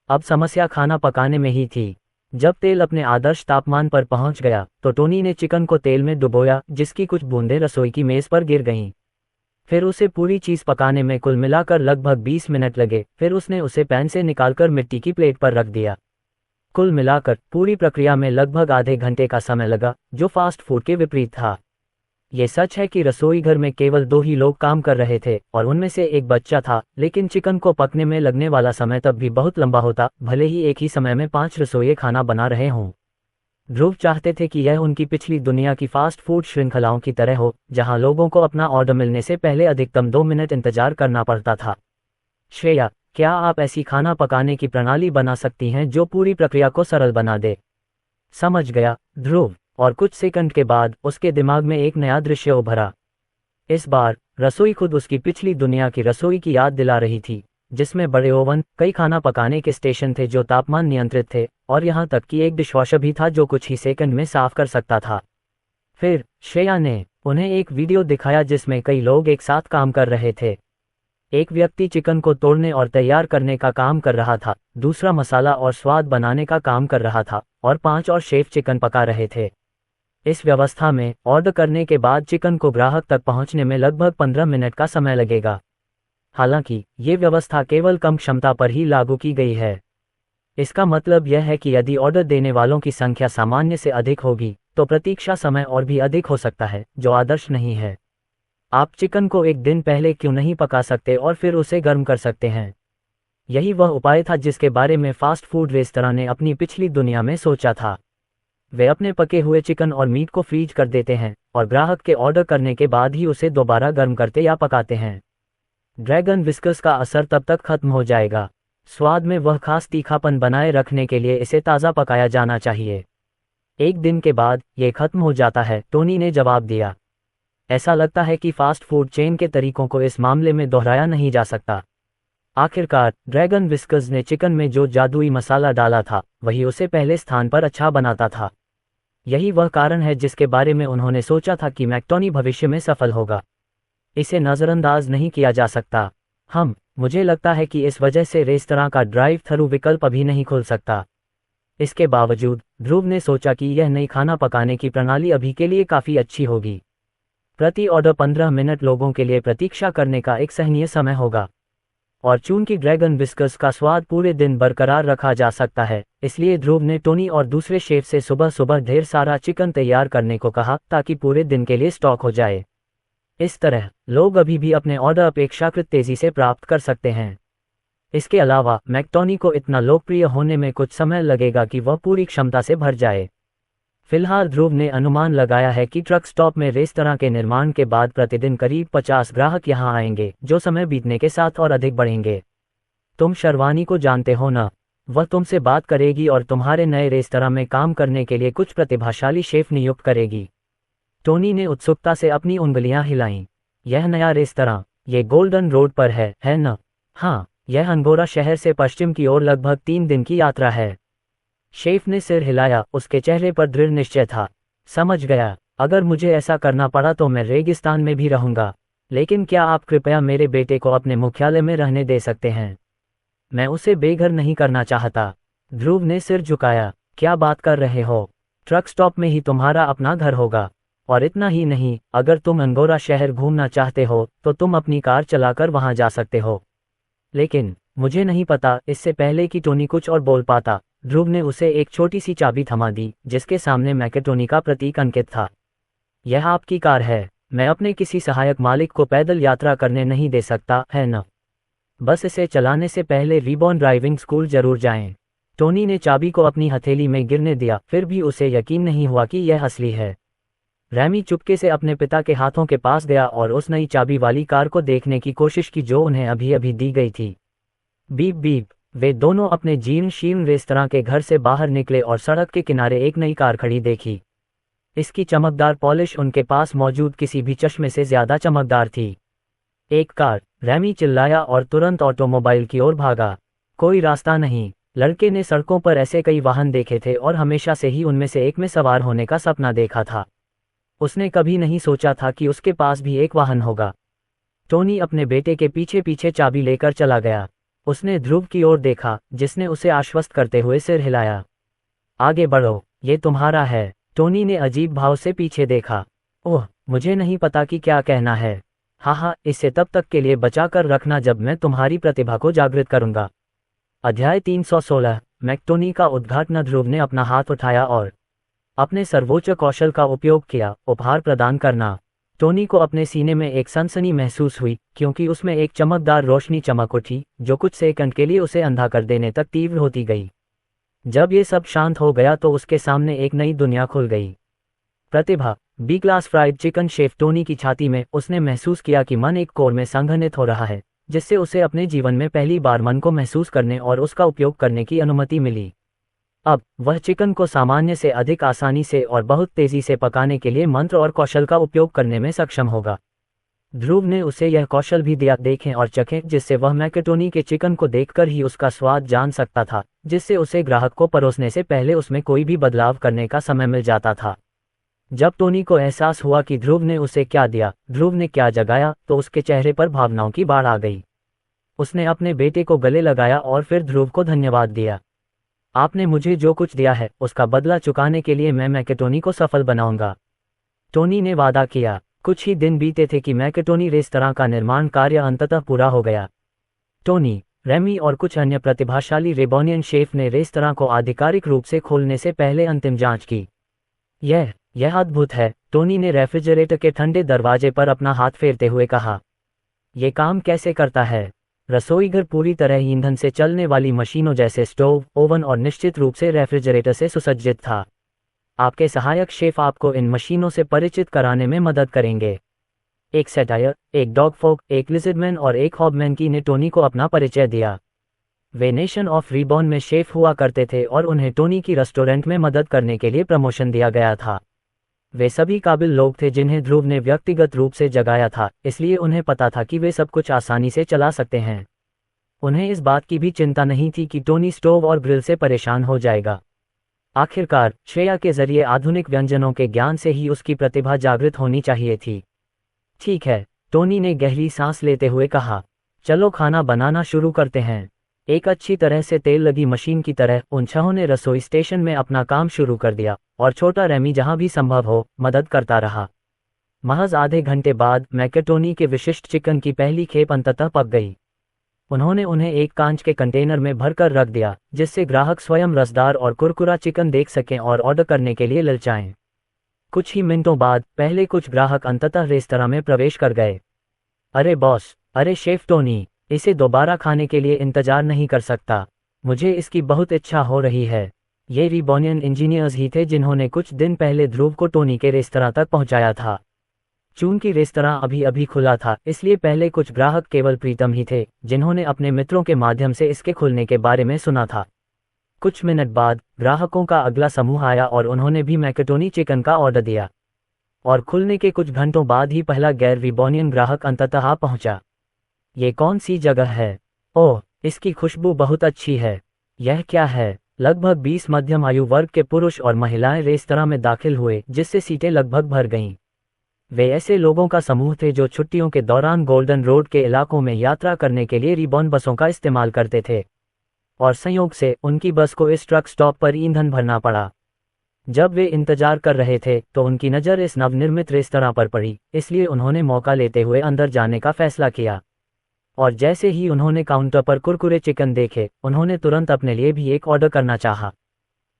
अब समस्या खाना पकाने में ही थी। जब तेल अपने आदर्श तापमान पर पहुंच गया तो टोनी ने चिकन को तेल में डुबोया, जिसकी कुछ बूंदें रसोई की मेज पर गिर गईं। फिर उसे पूरी चीज़ पकाने में कुल मिलाकर लगभग 20 मिनट लगे। फिर उसने उसे पैन से निकालकर मिट्टी की प्लेट पर रख दिया। कुल मिलाकर पूरी प्रक्रिया में लगभग आधे घंटे का समय लगा, जो फास्ट फूड के विपरीत था। ये सच है कि रसोई घर में केवल 2 ही लोग काम कर रहे थे और उनमें से एक बच्चा था, लेकिन चिकन को पकने में लगने वाला समय तब भी बहुत लंबा होता, भले ही एक ही समय में 5 रसोइये खाना बना रहे हों। ध्रुव चाहते थे कि यह उनकी पिछली दुनिया की फास्ट फूड श्रृंखलाओं की तरह हो, जहां लोगों को अपना ऑर्डर मिलने से पहले अधिकतम 2 मिनट इंतजार करना पड़ता था। श्रेया, क्या आप ऐसी खाना पकाने की प्रणाली बना सकती हैं जो पूरी प्रक्रिया को सरल बना दे? समझ गया, ध्रुव। और कुछ सेकंड के बाद उसके दिमाग में एक नया दृश्य उभरा। इस बार रसोई खुद उसकी पिछली दुनिया की रसोई की याद दिला रही थी, जिसमें बड़े ओवन, कई खाना पकाने के स्टेशन थे जो तापमान नियंत्रित थे, और यहाँ तक कि एक डिशवॉशर भी था जो कुछ ही सेकंड में साफ कर सकता था। फिर श्रेया ने उन्हें एक वीडियो दिखाया जिसमें कई लोग एक साथ काम कर रहे थे। एक व्यक्ति चिकन को तोड़ने और तैयार करने का काम कर रहा था, दूसरा मसाला और स्वाद बनाने का काम कर रहा था, और 5 और शेफ चिकन पका रहे थे। इस व्यवस्था में ऑर्डर करने के बाद चिकन को ग्राहक तक पहुंचने में लगभग 15 मिनट का समय लगेगा। हालांकि ये व्यवस्था केवल कम क्षमता पर ही लागू की गई है। इसका मतलब यह है कि यदि ऑर्डर देने वालों की संख्या सामान्य से अधिक होगी तो प्रतीक्षा समय और भी अधिक हो सकता है, जो आदर्श नहीं है। आप चिकन को एक दिन पहले क्यों नहीं पका सकते और फिर उसे गर्म कर सकते हैं? यही वह उपाय था जिसके बारे में फास्ट फूड रेस्तरां ने अपनी पिछली दुनिया में सोचा था। वे अपने पके हुए चिकन और मीट को फ्रीज कर देते हैं और ग्राहक के ऑर्डर करने के बाद ही उसे दोबारा गर्म करते या पकाते हैं। ड्रैगन विस्कस का असर तब तक खत्म हो जाएगा। स्वाद में वह खास तीखापन बनाए रखने के लिए इसे ताज़ा पकाया जाना चाहिए। एक दिन के बाद ये खत्म हो जाता है, टोनी ने जवाब दिया। ऐसा लगता है कि फास्ट फूड चेन के तरीकों को इस मामले में दोहराया नहीं जा सकता। आखिरकार ड्रैगन विस्कस ने चिकन में जो जादुई मसाला डाला था वही उसे पहले स्थान पर अच्छा बनाता था। यही वह कारण है जिसके बारे में उन्होंने सोचा था कि मैकटोनी भविष्य में सफल होगा। इसे नज़रअंदाज नहीं किया जा सकता। मुझे लगता है कि इस वजह से रेस्तरां का ड्राइव थ्रू विकल्प अभी नहीं खुल सकता। इसके बावजूद ध्रुव ने सोचा कि यह नई खाना पकाने की प्रणाली अभी के लिए काफ़ी अच्छी होगी। प्रति ऑर्डर 15 मिनट लोगों के लिए प्रतीक्षा करने का एक सहनीय समय होगा। और चूंकि ड्रैगन विस्कस का स्वाद पूरे दिन बरकरार रखा जा सकता है, इसलिए ध्रुव ने टोनी और दूसरे शेफ से सुबह सुबह ढेर सारा चिकन तैयार करने को कहा ताकि पूरे दिन के लिए स्टॉक हो जाए। इस तरह लोग अभी भी अपने ऑर्डर अपेक्षाकृत तेजी से प्राप्त कर सकते हैं। इसके अलावा मैकटोनी को इतना लोकप्रिय होने में कुछ समय लगेगा कि वह पूरी क्षमता से भर जाए। फिलहाल ध्रुव ने अनुमान लगाया है कि ट्रक स्टॉप में रेस्तरां के निर्माण के बाद प्रतिदिन करीब 50 ग्राहक यहां आएंगे, जो समय बीतने के साथ और अधिक बढ़ेंगे। तुम शर्वानी को जानते हो ना? वह तुमसे बात करेगी और तुम्हारे नए रेस्तरां में काम करने के लिए कुछ प्रतिभाशाली शेफ नियुक्त करेगी। टोनी ने उत्सुकता से अपनी उंगलियां हिलाईं। यह नया रेस्तरां, ये गोल्डन रोड पर है न? हाँ, यह अंगोरा शहर से पश्चिम की ओर लगभग 3 दिन की यात्रा है। शेफ ने सिर हिलाया, उसके चेहरे पर दृढ़ निश्चय था। समझ गया, अगर मुझे ऐसा करना पड़ा तो मैं रेगिस्तान में भी रहूंगा। लेकिन क्या आप कृपया मेरे बेटे को अपने मुख्यालय में रहने दे सकते हैं? मैं उसे बेघर नहीं करना चाहता। ध्रुव ने सिर झुकाया। क्या बात कर रहे हो? ट्रक स्टॉप में ही तुम्हारा अपना घर होगा। और इतना ही नहीं, अगर तुम अंगोरा शहर घूमना चाहते हो तो तुम अपनी कार चलाकर वहां जा सकते हो। लेकिन मुझे नहीं पता। इससे पहले कि टोनी कुछ और बोल पाता, ध्रुव ने उसे एक छोटी सी चाबी थमा दी जिसके सामने मैकेटोनी का प्रतीक अंकित था। यह आपकी कार है। मैं अपने किसी सहायक मालिक को पैदल यात्रा करने नहीं दे सकता, है न? बस इसे चलाने से पहले रिबॉर्न ड्राइविंग स्कूल जरूर जाएं। टोनी ने चाबी को अपनी हथेली में गिरने दिया, फिर भी उसे यकीन नहीं हुआ कि यह असली है। रैमी चुपके से अपने पिता के हाथों के पास गया और उस नई चाबी वाली कार को देखने की कोशिश की जो उन्हें अभी अभी दी गई थी। Beep beep. वे दोनों अपने जीर्ण शीर्ण रेस्तरां के घर से बाहर निकले और सड़क के किनारे एक नई कार खड़ी देखी। इसकी चमकदार पॉलिश उनके पास मौजूद किसी भी चश्मे से ज्यादा चमकदार थी। एक कार, रैमी चिल्लाया और तुरंत ऑटोमोबाइल की ओर भागा। कोई रास्ता नहीं। लड़के ने सड़कों पर ऐसे कई वाहन देखे थे और हमेशा से ही उनमें से एक में सवार होने का सपना देखा था। उसने कभी नहीं सोचा था कि उसके पास भी एक वाहन होगा। टोनी अपने बेटे के पीछे पीछे चाबी लेकर चला गया। उसने ध्रुव की ओर देखा, जिसने उसे आश्वस्त करते हुए सिर हिलाया। आगे बढ़ो, ये तुम्हारा है। टोनी ने अजीब भाव से पीछे देखा। ओह, मुझे नहीं पता कि क्या कहना है। हाँ, इसे तब तक के लिए बचा कर रखना जब मैं तुम्हारी प्रतिभा को जागृत करूंगा। अध्याय 316। मैकटोनी का उद्घाटन। ध्रुव ने अपना हाथ उठाया और अपने सर्वोच्च कौशल का उपयोग किया, उपहार प्रदान करना। टोनी को अपने सीने में एक सनसनी महसूस हुई, क्योंकि उसमें एक चमकदार रोशनी चमक उठी जो कुछ सेकंड के लिए उसे अंधा कर देने तक तीव्र होती गई। जब ये सब शांत हो गया तो उसके सामने एक नई दुनिया खुल गई। प्रतिभा। B class fried chicken chef Tony की छाती में उसने महसूस किया कि मन एक कोर में संघनित हो रहा है, जिससे उसे अपने जीवन में पहली बार मन को महसूस करने और उसका उपयोग करने की अनुमति मिली। अब वह चिकन को सामान्य से अधिक आसानी से और बहुत तेजी से पकाने के लिए मंत्र और कौशल का उपयोग करने में सक्षम होगा। ध्रुव ने उसे यह कौशल भी दिया, देखें और चखें, जिससे वह मैकेटोनी के चिकन को देखकर ही उसका स्वाद जान सकता था, जिससे उसे ग्राहक को परोसने से पहले उसमें कोई भी बदलाव करने का समय मिल जाता था। जब टोनी को एहसास हुआ कि ध्रुव ने उसे क्या दिया, ध्रुव ने क्या जगाया, तो उसके चेहरे पर भावनाओं की बाढ़ आ गई। उसने अपने बेटे को गले लगाया और फिर ध्रुव को धन्यवाद दिया। आपने मुझे जो कुछ दिया है उसका बदला चुकाने के लिए मैं मैकेटोनी को सफल बनाऊंगा। टोनी ने वादा किया। कुछ ही दिन बीते थे कि मैकेटोनी रेस्तरां का निर्माण कार्य अंततः पूरा हो गया। टोनी, रेमी और कुछ अन्य प्रतिभाशाली रेबोनियन शेफ ने रेस्तरां को आधिकारिक रूप से खोलने से पहले अंतिम जांच की। यह यह अद्भुत है, टोनी ने रेफ्रिजरेटर के ठंडे दरवाजे पर अपना हाथ फेरते हुए कहा। ये काम कैसे करता है? रसोईघर पूरी तरह ईंधन से चलने वाली मशीनों जैसे स्टोव, ओवन और निश्चित रूप से रेफ्रिजरेटर से सुसज्जित था। आपके सहायक शेफ आपको इन मशीनों से परिचित कराने में मदद करेंगे। एक सेटायर, एक डॉगफॉग, एक लिजर्डमैन और एक हॉबमैन की ने टोनी को अपना परिचय दिया। वे नेशन ऑफ रिबॉर्न में शेफ हुआ करते थे और उन्हें टोनी की रेस्टोरेंट में मदद करने के लिए प्रमोशन दिया गया था। वे सभी काबिल लोग थे जिन्हें ध्रुव ने व्यक्तिगत रूप से जगाया था, इसलिए उन्हें पता था कि वे सब कुछ आसानी से चला सकते हैं। उन्हें इस बात की भी चिंता नहीं थी कि टोनी स्टोव और ग्रिल से परेशान हो जाएगा। आखिरकार श्रेया के जरिए आधुनिक व्यंजनों के ज्ञान से ही उसकी प्रतिभा जागृत होनी चाहिए थी। ठीक है, टोनी ने गहरी सांस लेते हुए कहा, चलो खाना बनाना शुरू करते हैं। एक अच्छी तरह से तेल लगी मशीन की तरह उन छहों ने रसोई स्टेशन में अपना काम शुरू कर दिया और छोटा रेमी जहां भी संभव हो मदद करता रहा। महज आधे घंटे बाद मैकेटोनी के विशिष्ट चिकन की पहली खेप अंततः पक गई। उन्होंने उन्हें एक कांच के कंटेनर में भरकर रख दिया, जिससे ग्राहक स्वयं रसदार और कुरकुरा चिकन देख सकें और ऑर्डर करने के लिए ललचाएं। कुछ ही मिनटों बाद पहले कुछ ग्राहक अंततः रेस्तरां में प्रवेश कर गए। अरे बॉस, अरे शेफ टोनी, इसे दोबारा खाने के लिए इंतजार नहीं कर सकता। मुझे इसकी बहुत इच्छा हो रही है। ये रिबॉनियन इंजीनियर्स ही थे जिन्होंने कुछ दिन पहले ध्रुव को टोनी के रेस्तरां तक पहुंचाया था। चूंकि रेस्तरां अभी अभी खुला था, इसलिए पहले कुछ ग्राहक केवल प्रीतम ही थे जिन्होंने अपने मित्रों के माध्यम से इसके खुलने के बारे में सुना था। कुछ मिनट बाद ग्राहकों का अगला समूह आया और उन्होंने भी मैकेटोनी चिकन का ऑर्डर दिया। और खुलने के कुछ घंटों बाद ही पहला गैर रिबॉनियन ग्राहक अंततः आ पहुंचा। ये कौन सी जगह है? ओह, इसकी खुशबू बहुत अच्छी है। यह क्या है? लगभग 20 मध्यम आयु वर्ग के पुरुष और महिलाएं रेस्तरां में दाखिल हुए, जिससे सीटें लगभग भर गईं। वे ऐसे लोगों का समूह थे जो छुट्टियों के दौरान गोल्डन रोड के इलाकों में यात्रा करने के लिए रिबॉन बसों का इस्तेमाल करते थे, और संयोग से उनकी बस को इस ट्रक स्टॉप पर ईंधन भरना पड़ा। जब वे इंतजार कर रहे थे तो उनकी नज़र इस नवनिर्मित रेस्तरां पर पड़ी, इसलिए उन्होंने मौका लेते हुए अंदर जाने का फैसला किया। और जैसे ही उन्होंने काउंटर पर कुरकुरे चिकन देखे, उन्होंने तुरंत अपने लिए भी एक ऑर्डर करना चाहा।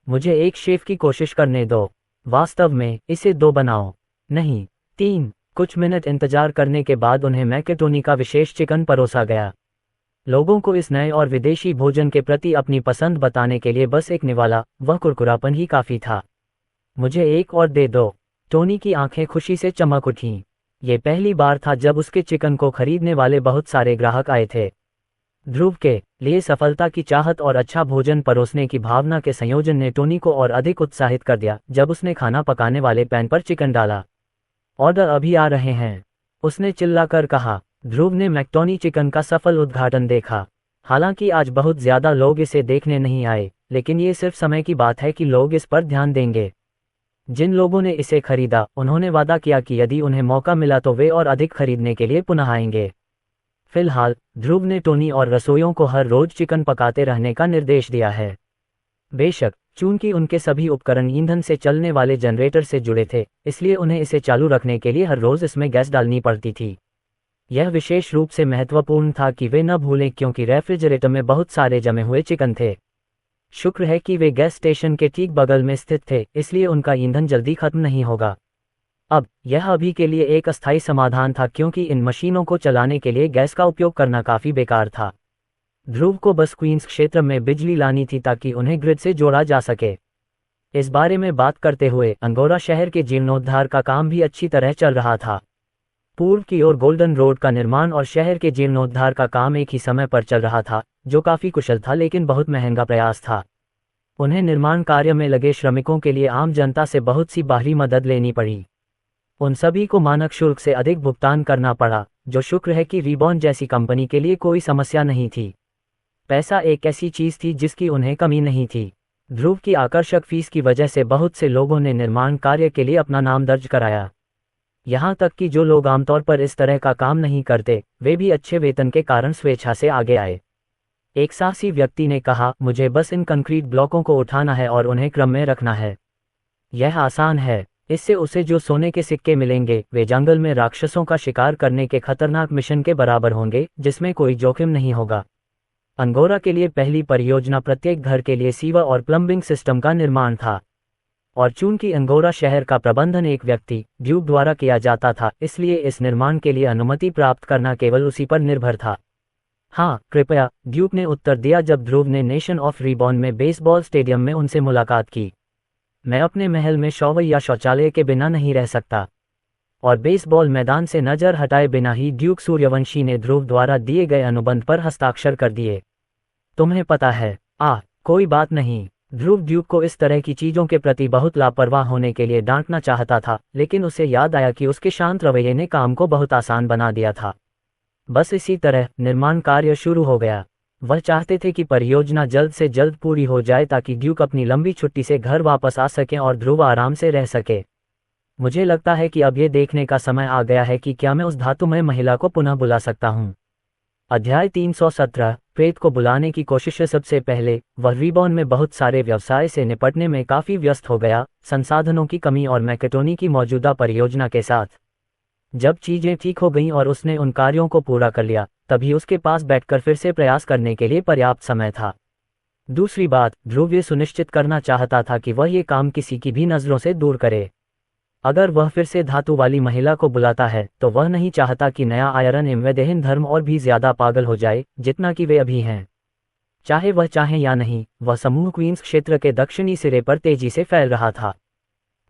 मुझे एक शेफ की कोशिश करने दो। वास्तव में इसे 2 बनाओ, नहीं 3। कुछ मिनट इंतजार करने के बाद उन्हें मैकेटोनी का विशेष चिकन परोसा गया। लोगों को इस नए और विदेशी भोजन के प्रति अपनी पसंद बताने के लिए बस एक निवाला, वह कुरकुरापन ही काफ़ी था। मुझे एक और दे दो। टोनी की आंखें खुशी से चमक उठीं। ये पहली बार था जब उसके चिकन को खरीदने वाले बहुत सारे ग्राहक आए थे। ध्रुव के लिए सफलता की चाहत और अच्छा भोजन परोसने की भावना के संयोजन ने टोनी को और अधिक उत्साहित कर दिया जब उसने खाना पकाने वाले पैन पर चिकन डाला। ऑर्डर अभी आ रहे हैं, उसने चिल्लाकर कहा। ध्रुव ने मैकटोनी चिकन का सफल उद्घाटन देखा। हालांकि आज बहुत ज्यादा लोग इसे देखने नहीं आए, लेकिन ये सिर्फ समय की बात है कि लोग इस पर ध्यान देंगे। जिन लोगों ने इसे खरीदा, उन्होंने वादा किया कि यदि उन्हें मौका मिला तो वे और अधिक खरीदने के लिए पुनः आएंगे। फिलहाल ध्रुव ने टोनी और रसोइयों को हर रोज चिकन पकाते रहने का निर्देश दिया है। बेशक, चूंकि उनके सभी उपकरण ईंधन से चलने वाले जनरेटर से जुड़े थे, इसलिए उन्हें इसे चालू रखने के लिए हर रोज इसमें गैस डालनी पड़ती थी। यह विशेष रूप से महत्वपूर्ण था कि वे न भूलें, क्योंकि रेफ्रिजरेटर में बहुत सारे जमे हुए चिकन थे। शुक्र है कि वे गैस स्टेशन के ठीक बगल में स्थित थे, इसलिए उनका ईंधन जल्दी खत्म नहीं होगा। अब यह अभी के लिए एक अस्थायी समाधान था, क्योंकि इन मशीनों को चलाने के लिए गैस का उपयोग करना काफी बेकार था। ध्रुव को बस क्वींस क्षेत्र में बिजली लानी थी ताकि उन्हें ग्रिड से जोड़ा जा सके। इस बारे में बात करते हुए अंगोरा शहर के जीर्णोद्धार का काम भी अच्छी तरह चल रहा था। पूर्व की ओर गोल्डन रोड का निर्माण और शहर के जीर्णोद्धार का काम एक ही समय पर चल रहा था, जो काफी कुशल था लेकिन बहुत महंगा प्रयास था। उन्हें निर्माण कार्य में लगे श्रमिकों के लिए आम जनता से बहुत सी बाहरी मदद लेनी पड़ी। उन सभी को मानक शुल्क से अधिक भुगतान करना पड़ा, जो शुक्र है कि रिबॉन जैसी कंपनी के लिए कोई समस्या नहीं थी। पैसा एक ऐसी चीज थी जिसकी उन्हें कमी नहीं थी। ध्रुव की आकर्षक फीस की वजह से बहुत से लोगों ने निर्माण कार्य के लिए अपना नाम दर्ज कराया। यहाँ तक कि जो लोग आमतौर पर इस तरह का काम नहीं करते, वे भी अच्छे वेतन के कारण स्वेच्छा से आगे आए। एक साहसी व्यक्ति ने कहा, मुझे बस इन कंक्रीट ब्लॉकों को उठाना है और उन्हें क्रम में रखना है। यह आसान है। इससे उसे जो सोने के सिक्के मिलेंगे वे जंगल में राक्षसों का शिकार करने के खतरनाक मिशन के बराबर होंगे, जिसमें कोई जोखिम नहीं होगा। अंगोरा के लिए पहली परियोजना प्रत्येक घर के लिए सीवर और प्लम्बिंग सिस्टम का निर्माण था। और चूंकि अंगोरा शहर का प्रबंधन एक व्यक्ति ड्यूक द्वारा किया जाता था, इसलिए इस निर्माण के लिए अनुमति प्राप्त करना केवल उसी पर निर्भर था। हाँ कृपया, ड्यूक ने उत्तर दिया जब ध्रुव ने नेशन ऑफ रिबॉर्न में बेसबॉल स्टेडियम में उनसे मुलाकात की। मैं अपने महल में शॉवर या शौचालय के बिना नहीं रह सकता। और बेसबॉल मैदान से नजर हटाए बिना ही ड्यूक सूर्यवंशी ने ध्रुव द्वारा दिए गए अनुबंध पर हस्ताक्षर कर दिए। तुम्हें पता है, कोई बात नहीं। ध्रुव ड्यूक को इस तरह की चीजों के प्रति बहुत लापरवाह होने के लिए डांटना चाहता था, लेकिन उसे याद आया कि उसके शांत रवैये ने काम को बहुत आसान बना दिया था। बस इसी तरह निर्माण कार्य शुरू हो गया। वह चाहते थे कि परियोजना जल्द से जल्द पूरी हो जाए ताकि ड्यूक अपनी लंबी छुट्टी से घर वापस आ सके और ध्रुव आराम से रह सके। मुझे लगता है कि अब ये देखने का समय आ गया है कि क्या मैं उस धातुमय महिला को पुनः बुला सकता हूँ। अध्याय 317 प्रेत को बुलाने की कोशिश। सबसे पहले वह रिबॉर्न में बहुत सारे व्यवसाय से निपटने में काफी व्यस्त हो गया, संसाधनों की कमी और मैकेटोनी की मौजूदा परियोजना के साथ। जब चीजें ठीक हो गईं और उसने उन कार्यों को पूरा कर लिया, तभी उसके पास बैठकर फिर से प्रयास करने के लिए पर्याप्त समय था। दूसरी बात, ध्रुव ये सुनिश्चित करना चाहता था कि वह ये काम किसी की भी नजरों से दूर करे। अगर वह फिर से धातु वाली महिला को बुलाता है तो वह नहीं चाहता कि नया आयरन एम्वेदेहिन धर्म और भी ज्यादा पागल हो जाए जितना कि वे अभी हैं। चाहे वह चाहे या नहीं, वह समूह क्वींस क्षेत्र के दक्षिणी सिरे पर तेजी से फैल रहा था।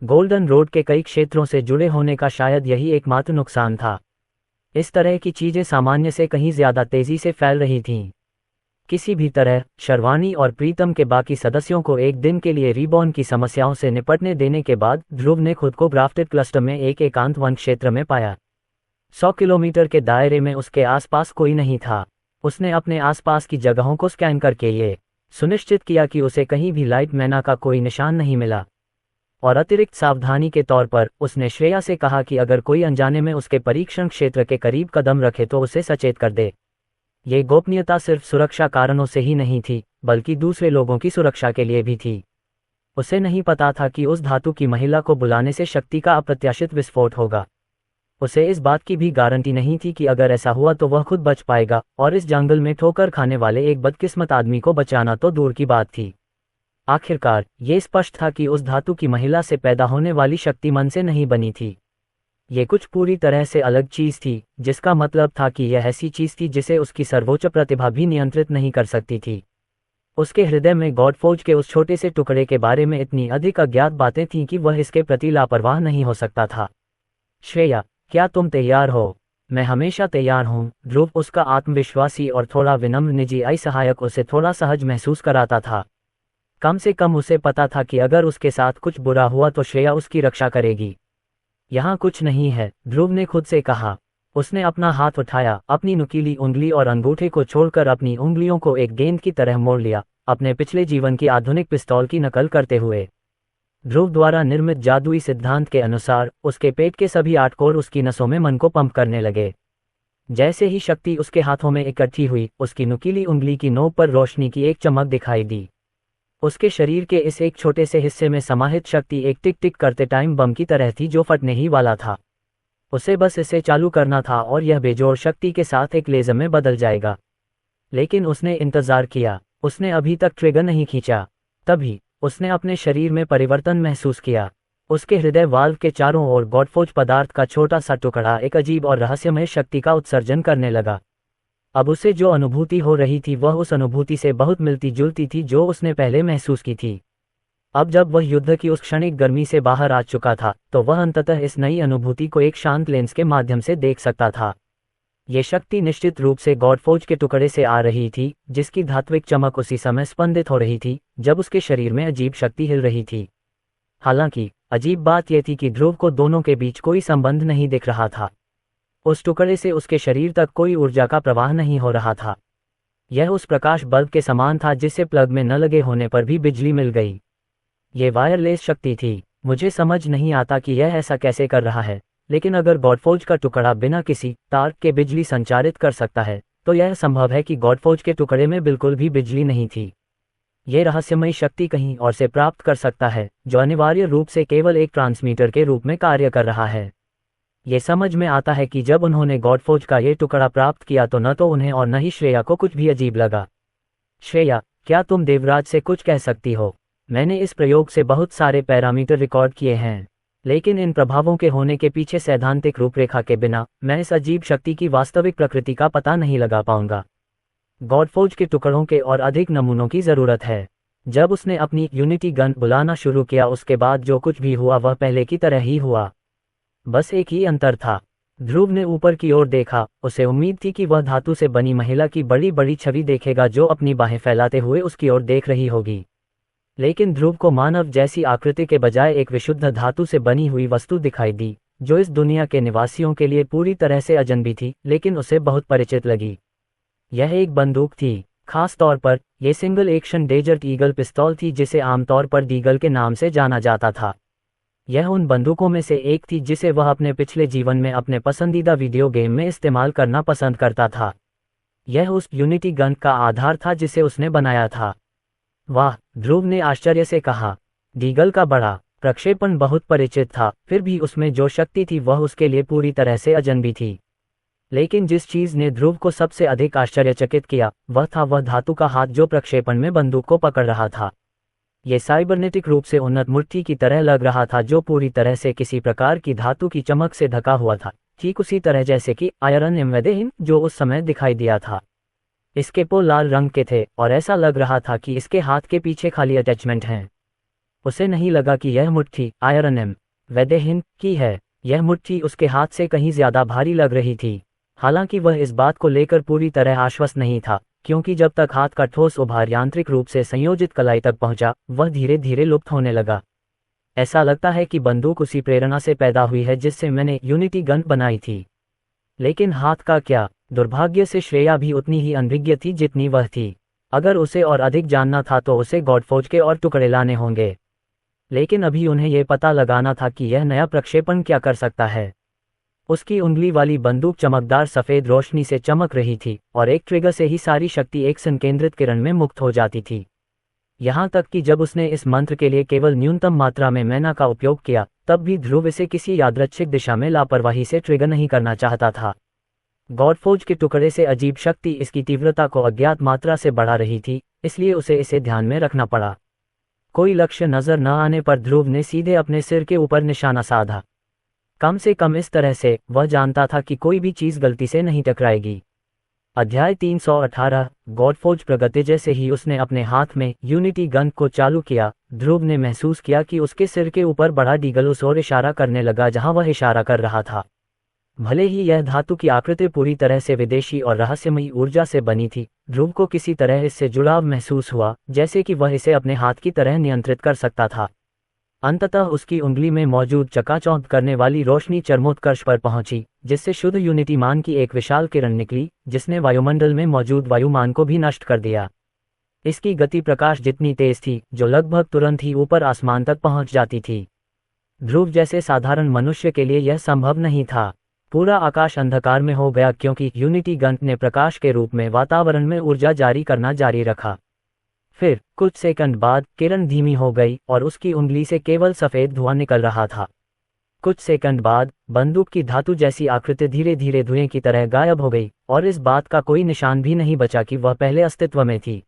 गोल्डन रोड के कई क्षेत्रों से जुड़े होने का शायद यही एकमात्र नुकसान था। इस तरह की चीजें सामान्य से कहीं ज्यादा तेजी से फैल रही थीं। किसी भी तरह शर्वानी और प्रीतम के बाकी सदस्यों को एक दिन के लिए रिबॉर्न की समस्याओं से निपटने देने के बाद ध्रुव ने खुद को ग्राफ्टेड क्लस्टर में एक एकांत वन क्षेत्र में पाया। 100 किलोमीटर के दायरे में उसके आसपास कोई नहीं था। उसने अपने आसपास की जगहों को स्कैन करके ये सुनिश्चित किया कि उसे कहीं भी लाइट मैना का कोई निशान नहीं मिला। और अतिरिक्त सावधानी के तौर पर उसने श्रेया से कहा कि अगर कोई अनजाने में उसके परीक्षण क्षेत्र के करीब कदम रखे तो उसे सचेत कर दे। ये गोपनीयता सिर्फ सुरक्षा कारणों से ही नहीं थी, बल्कि दूसरे लोगों की सुरक्षा के लिए भी थी। उसे नहीं पता था कि उस धातु की महिला को बुलाने से शक्ति का अप्रत्याशित विस्फोट होगा। उसे इस बात की भी गारंटी नहीं थी कि अगर ऐसा हुआ तो वह खुद बच पाएगा, और इस जंगल में ठोकर खाने वाले एक बदकिस्मत आदमी को बचाना तो दूर की बात थी। आखिरकार ये स्पष्ट था कि उस धातु की महिला से पैदा होने वाली शक्ति मन से नहीं बनी थी। ये कुछ पूरी तरह से अलग चीज थी, जिसका मतलब था कि यह ऐसी चीज थी जिसे उसकी सर्वोच्च प्रतिभा भी नियंत्रित नहीं कर सकती थी। उसके हृदय में गॉडफोर्ज के उस छोटे से टुकड़े के बारे में इतनी अधिक अज्ञात बातें थीं कि वह इसके प्रति लापरवाह नहीं हो सकता था। श्रेया, क्या तुम तैयार हो? मैं हमेशा तैयार हूँ। ध्रुव, उसका आत्मविश्वासी और थोड़ा विनम्र निजी सहायक, उसे थोड़ा सहज महसूस कराता था। कम से कम उसे पता था कि अगर उसके साथ कुछ बुरा हुआ तो श्रेया उसकी रक्षा करेगी। यहाँ कुछ नहीं है, ध्रुव ने खुद से कहा। उसने अपना हाथ उठाया, अपनी नुकीली उंगली और अंगूठे को छोड़कर अपनी उंगलियों को एक गेंद की तरह मोड़ लिया, अपने पिछले जीवन की आधुनिक पिस्तौल की नकल करते हुए। ध्रुव द्वारा निर्मित जादुई सिद्धांत के अनुसार उसके पेट के सभी 8 कोर उसकी नसों में मन को पंप करने लगे। जैसे ही शक्ति उसके हाथों में इकट्ठी हुई, उसकी नुकीली उंगली की नोक पर रोशनी की एक चमक दिखाई दी। उसके शरीर के इस एक छोटे से हिस्से में समाहित शक्ति एक टिक टिक करते टाइम बम की तरह थी जो फटने ही वाला था। उसे बस इसे चालू करना था और यह बेजोड़ शक्ति के साथ एक लेज़र में बदल जाएगा। लेकिन उसने इंतजार किया, उसने अभी तक ट्रिगर नहीं खींचा। तभी उसने अपने शरीर में परिवर्तन महसूस किया। उसके हृदय वाल्व के चारों ओर गॉडफोर्ज पदार्थ का छोटा सा टुकड़ा एक अजीब और रहस्यमय शक्ति का उत्सर्जन करने लगा। अब उसे जो अनुभूति हो रही थी वह उस अनुभूति से बहुत मिलती जुलती थी जो उसने पहले महसूस की थी। अब जब वह युद्ध की उस क्षणिक गर्मी से बाहर आ चुका था, तो वह अंततः इस नई अनुभूति को एक शांत लेंस के माध्यम से देख सकता था। ये शक्ति निश्चित रूप से गॉडफोर्ज के टुकड़े से आ रही थी, जिसकी धात्विक चमक उसी समय स्पंदित हो रही थी जब उसके शरीर में अजीब शक्ति हिल रही थी। हालांकि अजीब बात यह थी कि ध्रुव को दोनों के बीच कोई संबंध नहीं दिख रहा था। उस टुकड़े से उसके शरीर तक कोई ऊर्जा का प्रवाह नहीं हो रहा था। यह उस प्रकाश बल्ब के समान था जिससे प्लग में न लगे होने पर भी बिजली मिल गई। ये वायरलेस शक्ति थी। मुझे समझ नहीं आता कि यह ऐसा कैसे कर रहा है, लेकिन अगर गॉडफोर्ज का टुकड़ा बिना किसी तार के बिजली संचारित कर सकता है, तो यह संभव है कि गॉडफोर्ज के टुकड़े में बिल्कुल भी बिजली नहीं थी। ये रहस्यमयी शक्ति कहीं और से प्राप्त कर सकता है, जो अनिवार्य रूप से केवल एक ट्रांसमीटर के रूप में कार्य कर रहा है। ये समझ में आता है कि जब उन्होंने गॉडफोर्ज का ये टुकड़ा प्राप्त किया तो न तो उन्हें और न ही श्रेया को कुछ भी अजीब लगा। श्रेया, क्या तुम देवराज से कुछ कह सकती हो? मैंने इस प्रयोग से बहुत सारे पैरामीटर रिकॉर्ड किए हैं, लेकिन इन प्रभावों के होने के पीछे सैद्धांतिक रूपरेखा के बिना मैं इस अजीब शक्ति की वास्तविक प्रकृति का पता नहीं लगा पाऊंगा। गॉडफॉर्ज के टुकड़ों के और अधिक नमूनों की ज़रूरत है। जब उसने अपनी यूनिटी गन बुलाना शुरू किया उसके बाद जो कुछ भी हुआ वह पहले की तरह ही हुआ। बस एक ही अंतर था। ध्रुव ने ऊपर की ओर देखा, उसे उम्मीद थी कि वह धातु से बनी महिला की बड़ी बड़ी छवि देखेगा जो अपनी बाहें फैलाते हुए उसकी ओर देख रही होगी। लेकिन ध्रुव को मानव जैसी आकृति के बजाय एक विशुद्ध धातु से बनी हुई वस्तु दिखाई दी, जो इस दुनिया के निवासियों के लिए पूरी तरह से अजनबी थी, लेकिन उसे बहुत परिचित लगी। यह एक बंदूक थी। खास तौर पर यह सिंगल एक्शन डेजर्ट ईगल पिस्तौल थी जिसे आमतौर पर डीगल के नाम से जाना जाता था। यह उन बंदूकों में से एक थी जिसे वह अपने पिछले जीवन में अपने पसंदीदा वीडियो गेम में इस्तेमाल करना पसंद करता था। यह उस यूनिटी गन का आधार था जिसे उसने बनाया था। वाह, ध्रुव ने आश्चर्य से कहा। डीगल का बड़ा प्रक्षेपण बहुत परिचित था, फिर भी उसमें जो शक्ति थी वह उसके लिए पूरी तरह से अजनबी थी। लेकिन जिस चीज ने ध्रुव को सबसे अधिक आश्चर्यचकित किया वह था वह धातु का हाथ जो प्रक्षेपण में बंदूक को पकड़ रहा था। यह साइबरनेटिक रूप से उन्नत मुट्ठी की तरह लग रहा था जो पूरी तरह से किसी प्रकार की धातु की चमक से ढका हुआ था, ठीक उसी तरह जैसे कि आयरन एम्वेदेहिन जो उस समय दिखाई दिया था। इसके पोल लाल रंग के थे और ऐसा लग रहा था कि इसके हाथ के पीछे खाली अटैचमेंट हैं। उसे नहीं लगा कि यह मुट्ठी आयरन एम्वेदेहिन की है। यह मुट्ठी उसके हाथ से कहीं ज्यादा भारी लग रही थी। हालांकि वह इस बात को लेकर पूरी तरह आश्वस्त नहीं था, क्योंकि जब तक हाथ का ठोस उभार यांत्रिक रूप से संयोजित कलाई तक पहुंचा वह धीरे धीरे लुप्त होने लगा। ऐसा लगता है कि बंदूक उसी प्रेरणा से पैदा हुई है जिससे मैंने यूनिटी गन बनाई थी। लेकिन हाथ का क्या? दुर्भाग्य से श्रेया भी उतनी ही अनभिज्ञ थी जितनी वह थी। अगर उसे और अधिक जानना था तो उसे गॉडफॉर्ज के और टुकड़े लाने होंगे। लेकिन अभी उन्हें यह पता लगाना था कि यह नया प्रक्षेपण क्या कर सकता है। उसकी उंगली वाली बंदूक चमकदार सफेद रोशनी से चमक रही थी और एक ट्रिगर से ही सारी शक्ति एक संकेंद्रित किरण में मुक्त हो जाती थी। यहाँ तक कि जब उसने इस मंत्र के लिए केवल न्यूनतम मात्रा में मैना का उपयोग किया तब भी ध्रुव इसे किसी यादृच्छिक दिशा में लापरवाही से ट्रिगर नहीं करना चाहता था। गॉडफॉर्ज के टुकड़े से अजीब शक्ति इसकी तीव्रता को अज्ञात मात्रा से बढ़ा रही थी, इसलिए उसे इसे ध्यान में रखना पड़ा। कोई लक्ष्य नजर न आने पर ध्रुव ने सीधे अपने सिर के ऊपर निशाना साधा। कम से कम इस तरह से वह जानता था कि कोई भी चीज गलती से नहीं टकराएगी। अध्याय 318 गॉडफॉर्ज प्रगति। जैसे ही उसने अपने हाथ में यूनिटी गन को चालू किया, ध्रुव ने महसूस किया कि उसके सिर के ऊपर बड़ा डीगल उस ओर इशारा करने लगा जहां वह इशारा कर रहा था। भले ही यह धातु की आकृति पूरी तरह से विदेशी और रहस्यमयी ऊर्जा से बनी थी, ध्रुव को किसी तरह इससे जुड़ाव महसूस हुआ, जैसे कि वह इसे अपने हाथ की तरह नियंत्रित कर सकता था। अंततः उसकी उंगली में मौजूद चकाचौंध करने वाली रोशनी चरमोत्कर्ष पर पहुंची, जिससे शुद्ध यूनिटी मान की एक विशाल किरण निकली जिसने वायुमंडल में मौजूद वायुमान को भी नष्ट कर दिया। इसकी गति प्रकाश जितनी तेज थी जो लगभग तुरंत ही ऊपर आसमान तक पहुंच जाती थी। ध्रुव जैसे साधारण मनुष्य के लिए यह संभव नहीं था। पूरा आकाश अंधकार में हो गया क्योंकि यूनिटी गन ने प्रकाश के रूप में वातावरण में ऊर्जा जारी करना जारी रखा। फिर कुछ सेकंड बाद किरण धीमी हो गई और उसकी उंगली से केवल सफेद धुआं निकल रहा था। कुछ सेकंड बाद बंदूक की धातु जैसी आकृति धीरे धीरे धुएं की तरह गायब हो गई और इस बात का कोई निशान भी नहीं बचा कि वह पहले अस्तित्व में थी।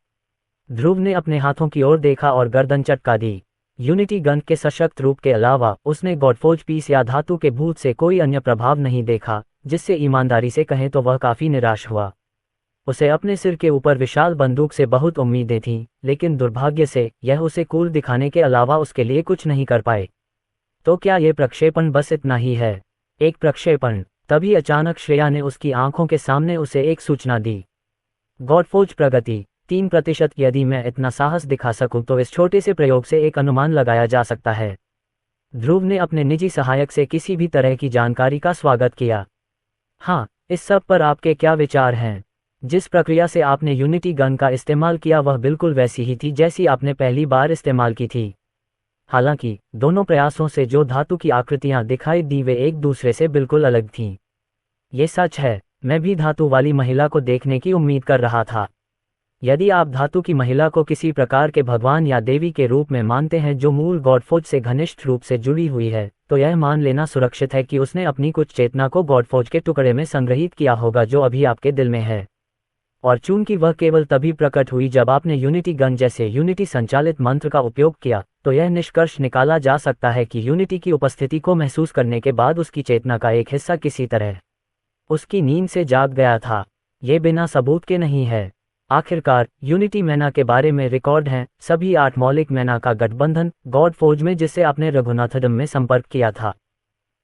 ध्रुव ने अपने हाथों की ओर देखा और गर्दन चटका दी। यूनिटी गन के सशक्त रूप के अलावा उसने गॉडफॉर्ज पीस या धातु के भूत से कोई अन्य प्रभाव नहीं देखा, जिससे ईमानदारी से कहें तो वह काफी निराश हुआ। उसे अपने सिर के ऊपर विशाल बंदूक से बहुत उम्मीदें थीं, लेकिन दुर्भाग्य से यह उसे कूल दिखाने के अलावा उसके लिए कुछ नहीं कर पाए। तो क्या ये प्रक्षेपण बस इतना ही है? एक प्रक्षेपण। तभी अचानक श्रेया ने उसकी आंखों के सामने उसे एक सूचना दी। गॉडफॉर्ज प्रगति 3%। यदि मैं इतना साहस दिखा सकूं तो इस छोटे से प्रयोग से एक अनुमान लगाया जा सकता है। ध्रुव ने अपने निजी सहायक से किसी भी तरह की जानकारी का स्वागत किया। हाँ, इस सब पर आपके क्या विचार हैं? जिस प्रक्रिया से आपने यूनिटी गन का इस्तेमाल किया वह बिल्कुल वैसी ही थी जैसी आपने पहली बार इस्तेमाल की थी। हालांकि दोनों प्रयासों से जो धातु की आकृतियां दिखाई दी वे एक दूसरे से बिल्कुल अलग थीं। ये सच है, मैं भी धातु वाली महिला को देखने की उम्मीद कर रहा था। यदि आप धातु की महिला को किसी प्रकार के भगवान या देवी के रूप में मानते हैं जो मूल गॉडफॉर्ज से घनिष्ठ रूप से जुड़ी हुई है, तो यह मान लेना सुरक्षित है कि उसने अपनी कुछ चेतना को गॉडफॉर्ज के टुकड़े में संग्रहित किया होगा जो अभी आपके दिल में है। और चूंकि वह केवल तभी प्रकट हुई जब आपने यूनिटी गन जैसे यूनिटी संचालित मंत्र का उपयोग किया, तो यह निष्कर्ष निकाला जा सकता है कि यूनिटी की उपस्थिति को महसूस करने के बाद उसकी चेतना का एक हिस्सा किसी तरह उसकी नींद से जाग गया था। ये बिना सबूत के नहीं है। आखिरकार यूनिटी मैना के बारे में रिकॉर्ड हैं, सभी 8 मौलिक मैना का गठबंधन गॉड फोर्ज में, जिससे आपने रघुनाथडम में संपर्क किया था।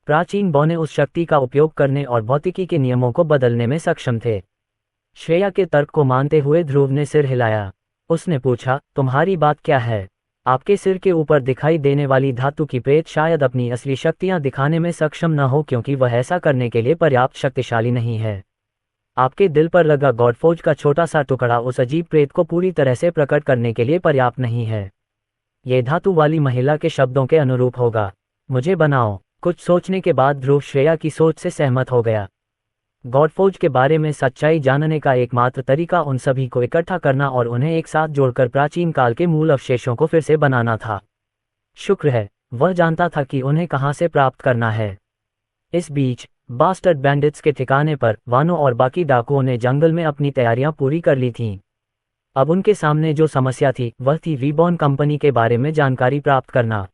प्राचीन बौने उस शक्ति का उपयोग करने और भौतिकी के नियमों को बदलने में सक्षम थे। श्रेया के तर्क को मानते हुए ध्रुव ने सिर हिलाया। उसने पूछा, तुम्हारी बात क्या है? आपके सिर के ऊपर दिखाई देने वाली धातु की प्रेत शायद अपनी असली शक्तियां दिखाने में सक्षम न हो, क्योंकि वह ऐसा करने के लिए पर्याप्त शक्तिशाली नहीं है। आपके दिल पर लगा गॉडफोर्ज का छोटा सा टुकड़ा उस अजीब प्रेत को पूरी तरह से प्रकट करने के लिए पर्याप्त नहीं है। ये धातु वाली महिला के शब्दों के अनुरूप होगा। मुझे बनाओ। कुछ सोचने के बाद ध्रुव श्रेया की सोच से सहमत हो गया। गॉडफोर्ज के बारे में सच्चाई जानने का एकमात्र तरीका उन सभी को इकट्ठा करना और उन्हें एक साथ जोड़कर प्राचीन काल के मूल अवशेषों को फिर से बनाना था। शुक्र है वह जानता था कि उन्हें कहां से प्राप्त करना है। इस बीच बास्टर्ड बैंडिट्स के ठिकाने पर वानो और बाकी डाकुओं ने जंगल में अपनी तैयारियां पूरी कर ली थीं। अब उनके सामने जो समस्या थी वह थी रीबॉर्न कंपनी के बारे में जानकारी प्राप्त करना।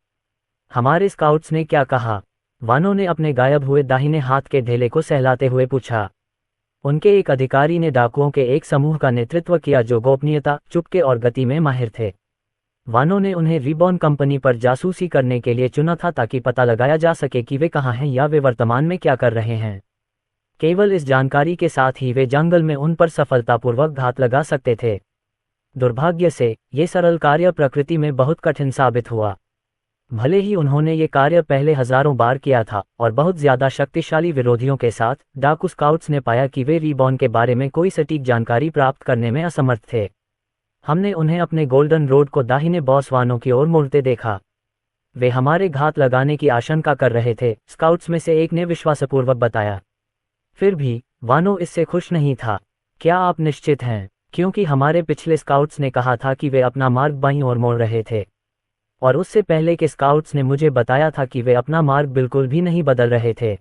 हमारे स्काउट्स ने क्या कहा? वानो ने अपने गायब हुए दाहिने हाथ के ढेले को सहलाते हुए पूछा। उनके एक अधिकारी ने डाकुओं के एक समूह का नेतृत्व किया जो गोपनीयता, चुपके और गति में माहिर थे। वानो ने उन्हें रीबॉर्न कंपनी पर जासूसी करने के लिए चुना था ताकि पता लगाया जा सके कि वे कहाँ हैं या वे वर्तमान में क्या कर रहे हैं। केवल इस जानकारी के साथ ही वे जंगल में उन पर सफलतापूर्वक घात लगा सकते थे। दुर्भाग्य से ये सरल कार्य प्रकृति में बहुत कठिन साबित हुआ। भले ही उन्होंने ये कार्य पहले हजारों बार किया था और बहुत ज्यादा शक्तिशाली विरोधियों के साथ, डाकू स्काउट्स ने पाया कि वे रीबॉर्न के बारे में कोई सटीक जानकारी प्राप्त करने में असमर्थ थे। हमने उन्हें अपने गोल्डन रोड को दाहिने बॉस वानों की ओर मुड़ते देखा। वे हमारे घात लगाने की आशंका कर रहे थे, स्काउट्स में से एक ने विश्वासपूर्वक बताया। फिर भी वानो इससे खुश नहीं था। क्या आप निश्चित हैं? क्योंकि हमारे पिछले स्काउट्स ने कहा था कि वे अपना मार्ग बाईं ओर मोड़ रहे थे, और उससे पहले के स्काउट्स ने मुझे बताया था कि वे अपना मार्ग बिल्कुल भी नहीं बदल रहे थे।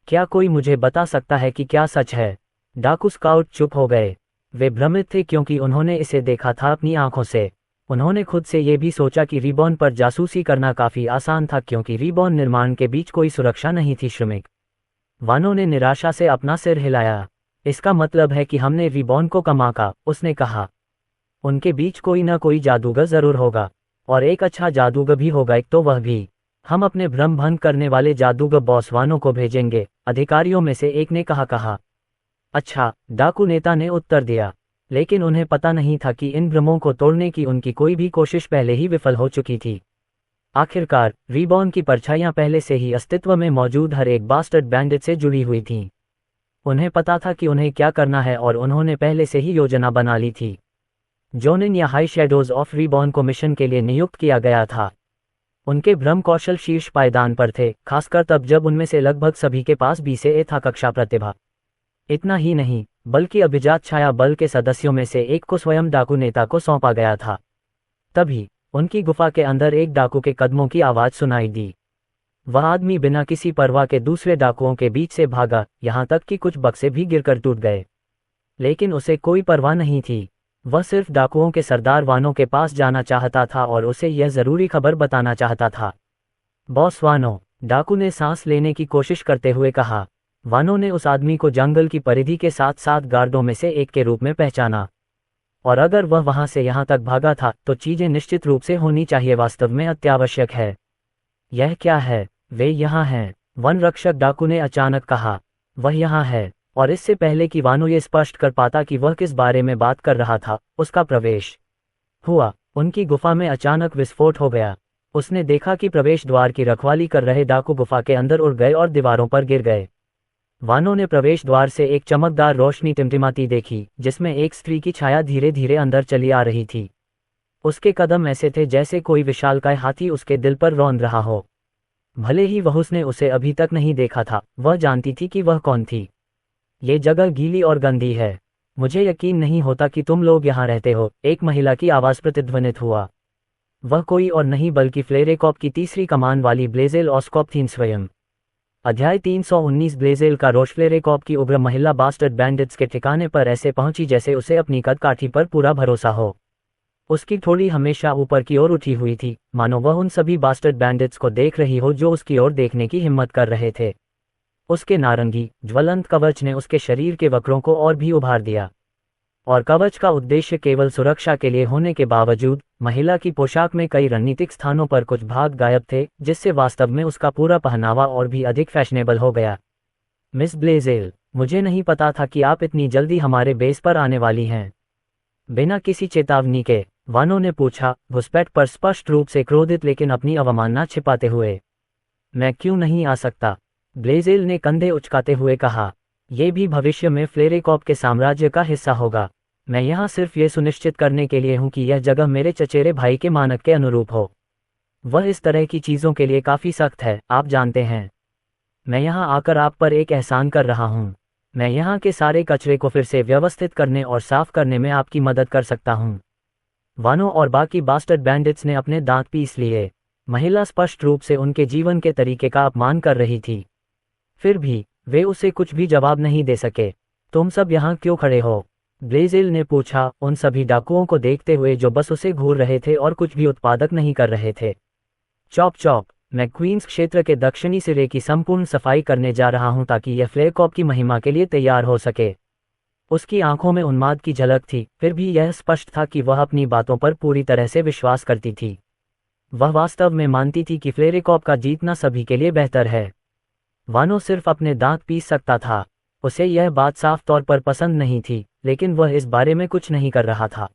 क्या कोई मुझे बता सकता है कि क्या सच है? डाकू स्काउट चुप हो गए। वे भ्रमित थे क्योंकि उन्होंने इसे देखा था अपनी आंखों से। उन्होंने खुद से ये भी सोचा कि रीबॉर्न पर जासूसी करना काफी आसान था क्योंकि रीबॉर्न निर्माण के बीच कोई सुरक्षा नहीं थी। श्रमिक वानो ने निराशा से अपना सिर हिलाया। इसका मतलब है कि हमने रीबॉर्न को कमाका, उसने कहा। उनके बीच कोई न कोई जादूगर जरूर होगा, और एक अच्छा जादूगर भी होगा। एक तो वह भी। हम अपने भ्रम भंग करने वाले जादूगर बॉस वानो को भेजेंगे, अधिकारियों में से एक ने कहा। अच्छा, डाकू नेता ने उत्तर दिया। लेकिन उन्हें पता नहीं था कि इन भ्रमों को तोड़ने की उनकी कोई भी कोशिश पहले ही विफल हो चुकी थी। आखिरकार रीबॉर्न की परछाइयां पहले से ही अस्तित्व में मौजूद हर एक बास्टर्ड बैंडिट से जुड़ी हुई थीं। उन्हें पता था कि उन्हें क्या करना है और उन्होंने पहले से ही योजना बना ली थी। जोनिन या हाई शैडोज ऑफ रीबॉर्न को मिशन के लिए नियुक्त किया गया था। उनके भ्रम कौशल शीर्ष पायदान पर थे, खासकर तब जब उनमें से लगभग सभी के पास बी से ए था कक्षा प्रतिभा। इतना ही नहीं, बल्कि अभिजात छाया बल के सदस्यों में से एक को स्वयं डाकू नेता को सौंपा गया था। तभी उनकी गुफा के अंदर एक डाकू के कदमों की आवाज सुनाई दी। वह आदमी बिना किसी परवाह के दूसरे डाकुओं के बीच से भागा, यहां तक कि कुछ बक्से भी गिरकर टूट गए। लेकिन उसे कोई परवाह नहीं थी। वह सिर्फ डाकुओं के सरदार वानो के पास जाना चाहता था और उसे यह जरूरी खबर बताना चाहता था। बॉस वानो, डाकू ने सांस लेने की कोशिश करते हुए कहा। वानो ने उस आदमी को जंगल की परिधि के साथ साथ गार्डों में से एक के रूप में पहचाना, और अगर वह वहां से यहां तक भागा था तो चीजें निश्चित रूप से होनी चाहिए वास्तव में अत्यावश्यक है। यह क्या है? वे यहाँ हैं, वन रक्षक डाकू ने अचानक कहा। वह यहाँ है। और इससे पहले कि वानो ये स्पष्ट कर पाता कि वह किस बारे में बात कर रहा था, उसका प्रवेश हुआ। उनकी गुफा में अचानक विस्फोट हो गया। उसने देखा कि प्रवेश द्वार की रखवाली कर रहे डाकू गुफा के अंदर उड़ गए और दीवारों पर गिर गए। वानो ने प्रवेश द्वार से एक चमकदार रोशनी टिमटिमाती देखी, जिसमें एक स्त्री की छाया धीरे धीरे अंदर चली आ रही थी। उसके कदम ऐसे थे जैसे कोई विशालकाय हाथी उसके दिल पर रौंद रहा हो। भले ही वह उसने उसे अभी तक नहीं देखा था, वह जानती थी कि वह कौन थी। ये जगह गीली और गंदी है। मुझे यकीन नहीं होता कि तुम लोग यहाँ रहते हो, एक महिला की आवाज प्रतिध्वनित हुआ। वह कोई और नहीं बल्कि फ्लेरेकॉप की तीसरी कमान वाली ब्लेजेल ऑस्कॉप थी स्वयं। अध्याय 319 ब्लेजेल का रोष फ्लेरेकॉप की उग्र महिला बास्टर्ड बैंडिट्स के ठिकाने पर ऐसे पहुंची जैसे उसे अपनी कदकाठी पर पूरा भरोसा हो। उसकी ठोड़ी हमेशा ऊपर की ओर उठी हुई थी, मानो वह उन सभी बास्टर्ड बैंडिट्स को देख रही हो जो उसकी ओर देखने की हिम्मत कर रहे थे। उसके नारंगी ज्वलंत कवच ने उसके शरीर के वक्रों को और भी उभार दिया, और कवच का उद्देश्य केवल सुरक्षा के लिए होने के बावजूद महिला की पोशाक में कई रणनीतिक स्थानों पर कुछ भाग गायब थे, जिससे वास्तव में उसका पूरा पहनावा और भी अधिक फैशनेबल हो गया। मिस ब्लेजेल, मुझे नहीं पता था कि आप इतनी जल्दी हमारे बेस पर आने वाली हैं। बिना किसी चेतावनी के वानो ने पूछा, घुसपैठ पर स्पष्ट रूप से क्रोधित लेकिन अपनी अवमानना छिपाते हुए। मैं क्यों नहीं आ सकता? ब्लेजेल ने कंधे उचकाते हुए कहा, यह भी भविष्य में फ्लेरेकॉप के साम्राज्य का हिस्सा होगा। मैं यहाँ सिर्फ ये सुनिश्चित करने के लिए हूँ कि यह जगह मेरे चचेरे भाई के मानक के अनुरूप हो। वह इस तरह की चीज़ों के लिए काफ़ी सख्त है, आप जानते हैं। मैं यहाँ आकर आप पर एक एहसान कर रहा हूँ। मैं यहाँ के सारे कचरे को फिर से व्यवस्थित करने और साफ करने में आपकी मदद कर सकता हूँ। वानो और बाकी बास्टर्ड बैंडिट्स ने अपने दांत पीस लिए। महिला स्पष्ट रूप से उनके जीवन के तरीके का अपमान कर रही थी। फिर भी वे उसे कुछ भी जवाब नहीं दे सके। तुम सब यहाँ क्यों खड़े हो? ब्लेजेल ने पूछा, उन सभी डाकुओं को देखते हुए जो बस उसे घूर रहे थे और कुछ भी उत्पादक नहीं कर रहे थे। चॉप चॉप, मैं क्वींस क्षेत्र के दक्षिणी सिरे की संपूर्ण सफाई करने जा रहा हूं ताकि यह फ्लेरेकॉप की महिमा के लिए तैयार हो सके। उसकी आंखों में उन्माद की झलक थी, फिर भी यह स्पष्ट था कि वह अपनी बातों पर पूरी तरह से विश्वास करती थी। वह वास्तव में मानती थी कि फ्लेरेकॉप का जीतना सभी के लिए बेहतर है। वानो सिर्फ अपने दांत पीस सकता था। उसे यह बात साफ तौर पर पसंद नहीं थी, लेकिन वह इस बारे में कुछ नहीं कर रहा था।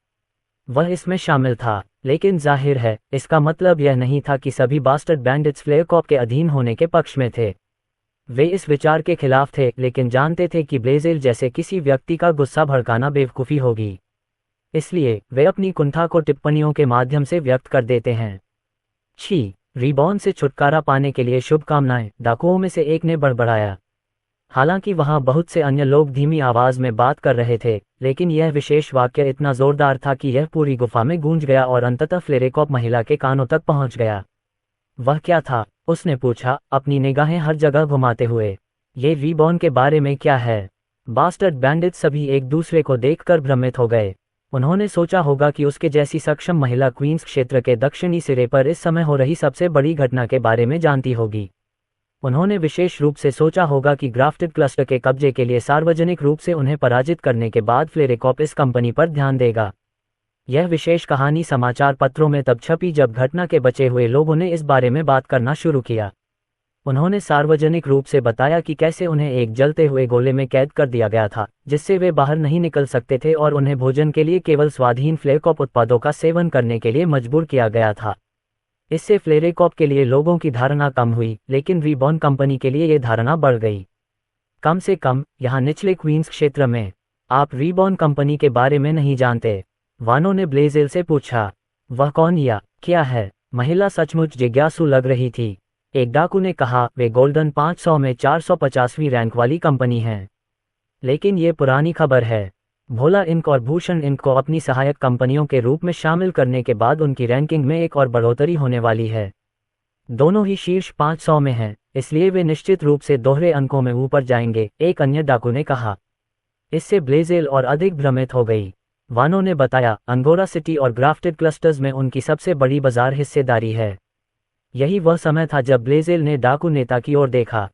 वह इसमें शामिल था, लेकिन जाहिर है इसका मतलब यह नहीं था कि सभी बास्टर्ड बैंडिट्स फ्लेरेकॉप के अधीन होने के पक्ष में थे। वे इस विचार के खिलाफ थे, लेकिन जानते थे कि ब्लेजेल जैसे किसी व्यक्ति का गुस्सा भड़काना बेवकूफ़ी होगी। इसलिए वे अपनी कुंठा को टिप्पणियों के माध्यम से व्यक्त कर देते हैं। छी, रिबॉर्न से छुटकारा पाने के लिए शुभकामनाएं, डाकुओं में से एक ने बड़बड़ाया। हालांकि वहां बहुत से अन्य लोग धीमी आवाज में बात कर रहे थे, लेकिन यह विशेष वाक्य इतना जोरदार था कि यह पूरी गुफा में गूंज गया और अंततः फ्लेरेकॉप महिला के कानों तक पहुंच गया। वह क्या था? उसने पूछा, अपनी निगाहें हर जगह घुमाते हुए। ये रिबॉर्न के बारे में क्या है? बास्टर्ड बैंडिट्स सभी एक दूसरे को देखकर भ्रमित हो गए। उन्होंने सोचा होगा कि उसके जैसी सक्षम महिला क्वींस क्षेत्र के दक्षिणी सिरे पर इस समय हो रही सबसे बड़ी घटना के बारे में जानती होगी। उन्होंने विशेष रूप से सोचा होगा कि ग्राफ्टेड क्लस्टर के कब्जे के लिए सार्वजनिक रूप से उन्हें पराजित करने के बाद फ्लेरेकॉप इस कंपनी पर ध्यान देगा। यह विशेष कहानी समाचार पत्रों में तब छपी जब घटना के बचे हुए लोगों ने इस बारे में बात करना शुरू किया। उन्होंने सार्वजनिक रूप से बताया कि कैसे उन्हें एक जलते हुए गोले में कैद कर दिया गया था, जिससे वे बाहर नहीं निकल सकते थे और उन्हें भोजन के लिए केवल स्वाधीन फ्लेरेकॉप उत्पादों का सेवन करने के लिए मजबूर किया गया था। इससे फ्लेरेकॉप के लिए लोगों की धारणा कम हुई, लेकिन रिबॉर्न कंपनी के लिए यह धारणा बढ़ गई। कम से कम यहाँ निचले क्वींस क्षेत्र में। आप रिबॉर्न कंपनी के बारे में नहीं जानते? वानो ने ब्लेजेल से पूछा। वह कौन या क्या है? महिला सचमुच जिज्ञासु लग रही थी। एक डाकू ने कहा, वे गोल्डन 500 में 450वीं रैंक वाली कंपनी हैं। लेकिन ये पुरानी खबर है। भोला इंक और भूषण इंक को अपनी सहायक कंपनियों के रूप में शामिल करने के बाद उनकी रैंकिंग में एक और बढ़ोतरी होने वाली है। दोनों ही शीर्ष 500 में हैं, इसलिए वे निश्चित रूप से दोहरे अंकों में ऊपर जाएंगे, एक अन्य डाकू ने कहा। इससे ब्लेजेल और अधिक भ्रमित हो गई। वानो ने बताया, अंगोरा सिटी और ग्राफ्टेड क्लस्टर्स में उनकी सबसे बड़ी बाजार हिस्सेदारी है। यही वह समय था जब ब्लेजेल ने डाकू नेता की ओर देखा।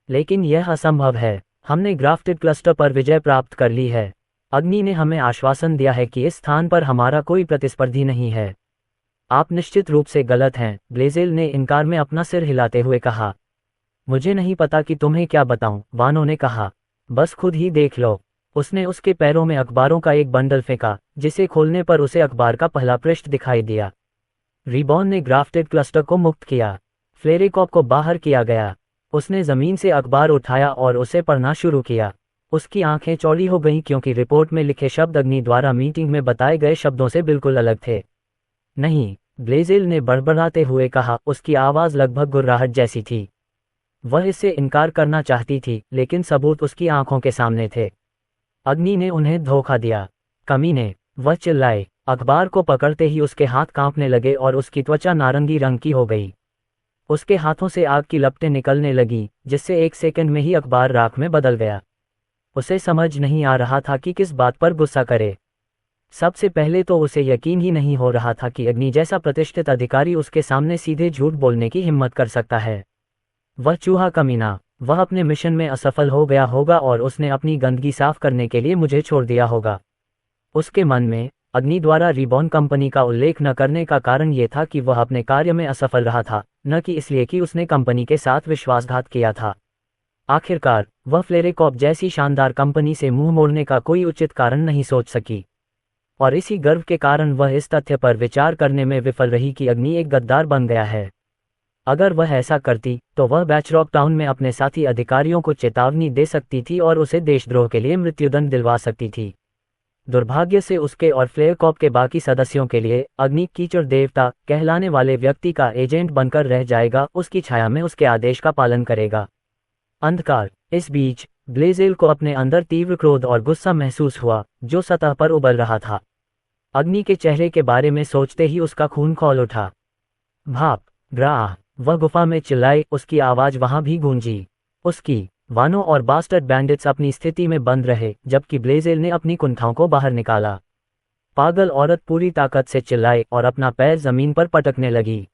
लेकिन यह असंभव है। हमने ग्राफ्टेड क्लस्टर पर विजय प्राप्त कर ली है। अग्नि ने हमें आश्वासन दिया है कि इस स्थान पर हमारा कोई प्रतिस्पर्धी नहीं है। आप निश्चित रूप से गलत हैं, ब्लेजेल ने इनकार में अपना सिर हिलाते हुए कहा। मुझे नहीं पता कि तुम्हें क्या बताऊं, वानो ने कहा। बस खुद ही देख लो। उसने उसके पैरों में अखबारों का एक बंडल फेंका, जिसे खोलने पर उसे अखबार का पहला पृष्ठ दिखाई दिया। रिबॉर्न ने ग्राफ्टेड क्लस्टर को मुक्त किया। फ्लेरेकॉप को बाहर किया गया। उसने जमीन से अखबार उठाया और उसे पढ़ना शुरू किया। उसकी आंखें चौड़ी हो गईं क्योंकि रिपोर्ट में लिखे शब्द अग्नि द्वारा मीटिंग में बताए गए शब्दों से बिल्कुल अलग थे। नहीं, ब्लेजेल ने बड़बड़ाते हुए कहा, उसकी आवाज़ लगभग गुर्राहट जैसी थी। वह इससे इनकार करना चाहती थी, लेकिन सबूत उसकी आंखों के सामने थे। अग्नि ने उन्हें धोखा दिया। कमीने, वह चिल्लाए। अखबार को पकड़ते ही उसके हाथ कांपने लगे और उसकी त्वचा नारंगी रंग की हो गई। उसके हाथों से आग की लपटें निकलने लगीं, जिससे एक सेकंड में ही अखबार राख में बदल गया। उसे समझ नहीं आ रहा था कि किस बात पर गुस्सा करे। सबसे पहले तो उसे यकीन ही नहीं हो रहा था कि अग्नि जैसा प्रतिष्ठित अधिकारी उसके सामने सीधे झूठ बोलने की हिम्मत कर सकता है। वह चूहा कमीना, वह अपने मिशन में असफल हो गया होगा और उसने अपनी गंदगी साफ करने के लिए मुझे छोड़ दिया होगा। उसके मन में अग्नि द्वारा रिबॉर्न कंपनी का उल्लेख न करने का कारण ये था कि वह अपने कार्य में असफल रहा था, न कि इसलिए कि उसने कंपनी के साथ विश्वासघात किया था। आखिरकार वह फ्लेरेकॉप जैसी शानदार कंपनी से मुंह मोड़ने का कोई उचित कारण नहीं सोच सकी, और इसी गर्व के कारण वह इस तथ्य पर विचार करने में विफल रही कि अग्नि एक गद्दार बन गया है। अगर वह ऐसा करती तो वह बैचरॉक टाउन में अपने साथी अधिकारियों को चेतावनी दे सकती थी और उसे देशद्रोह के लिए मृत्युदंड दिलवा सकती थी। दुर्भाग्य से उसके और फ्लेयरकॉप के बाकी सदस्यों के लिए अग्नि कीचड़ देवता कहलाने वाले व्यक्ति का एजेंट बनकर रह जाएगा, उसकी छाया में उसके आदेश का पालन करेगा। अंधकार। इस बीच ब्लेजेल को अपने अंदर तीव्र क्रोध और गुस्सा महसूस हुआ, जो सतह पर उबल रहा था। अग्नि के चेहरे के बारे में सोचते ही उसका खून खौल उठा। भाप, ग्राह, वह गुफा में चिल्लाए, उसकी आवाज वहां भी गूंजी। उसकी वानों और बास्टर्ड बैंडिट्स अपनी स्थिति में बंद रहे, जबकि ब्लेजेल ने अपनी कुंठाओं को बाहर निकाला। पागल औरत पूरी ताकत से चिल्लाई और अपना पैर जमीन पर पटकने लगी।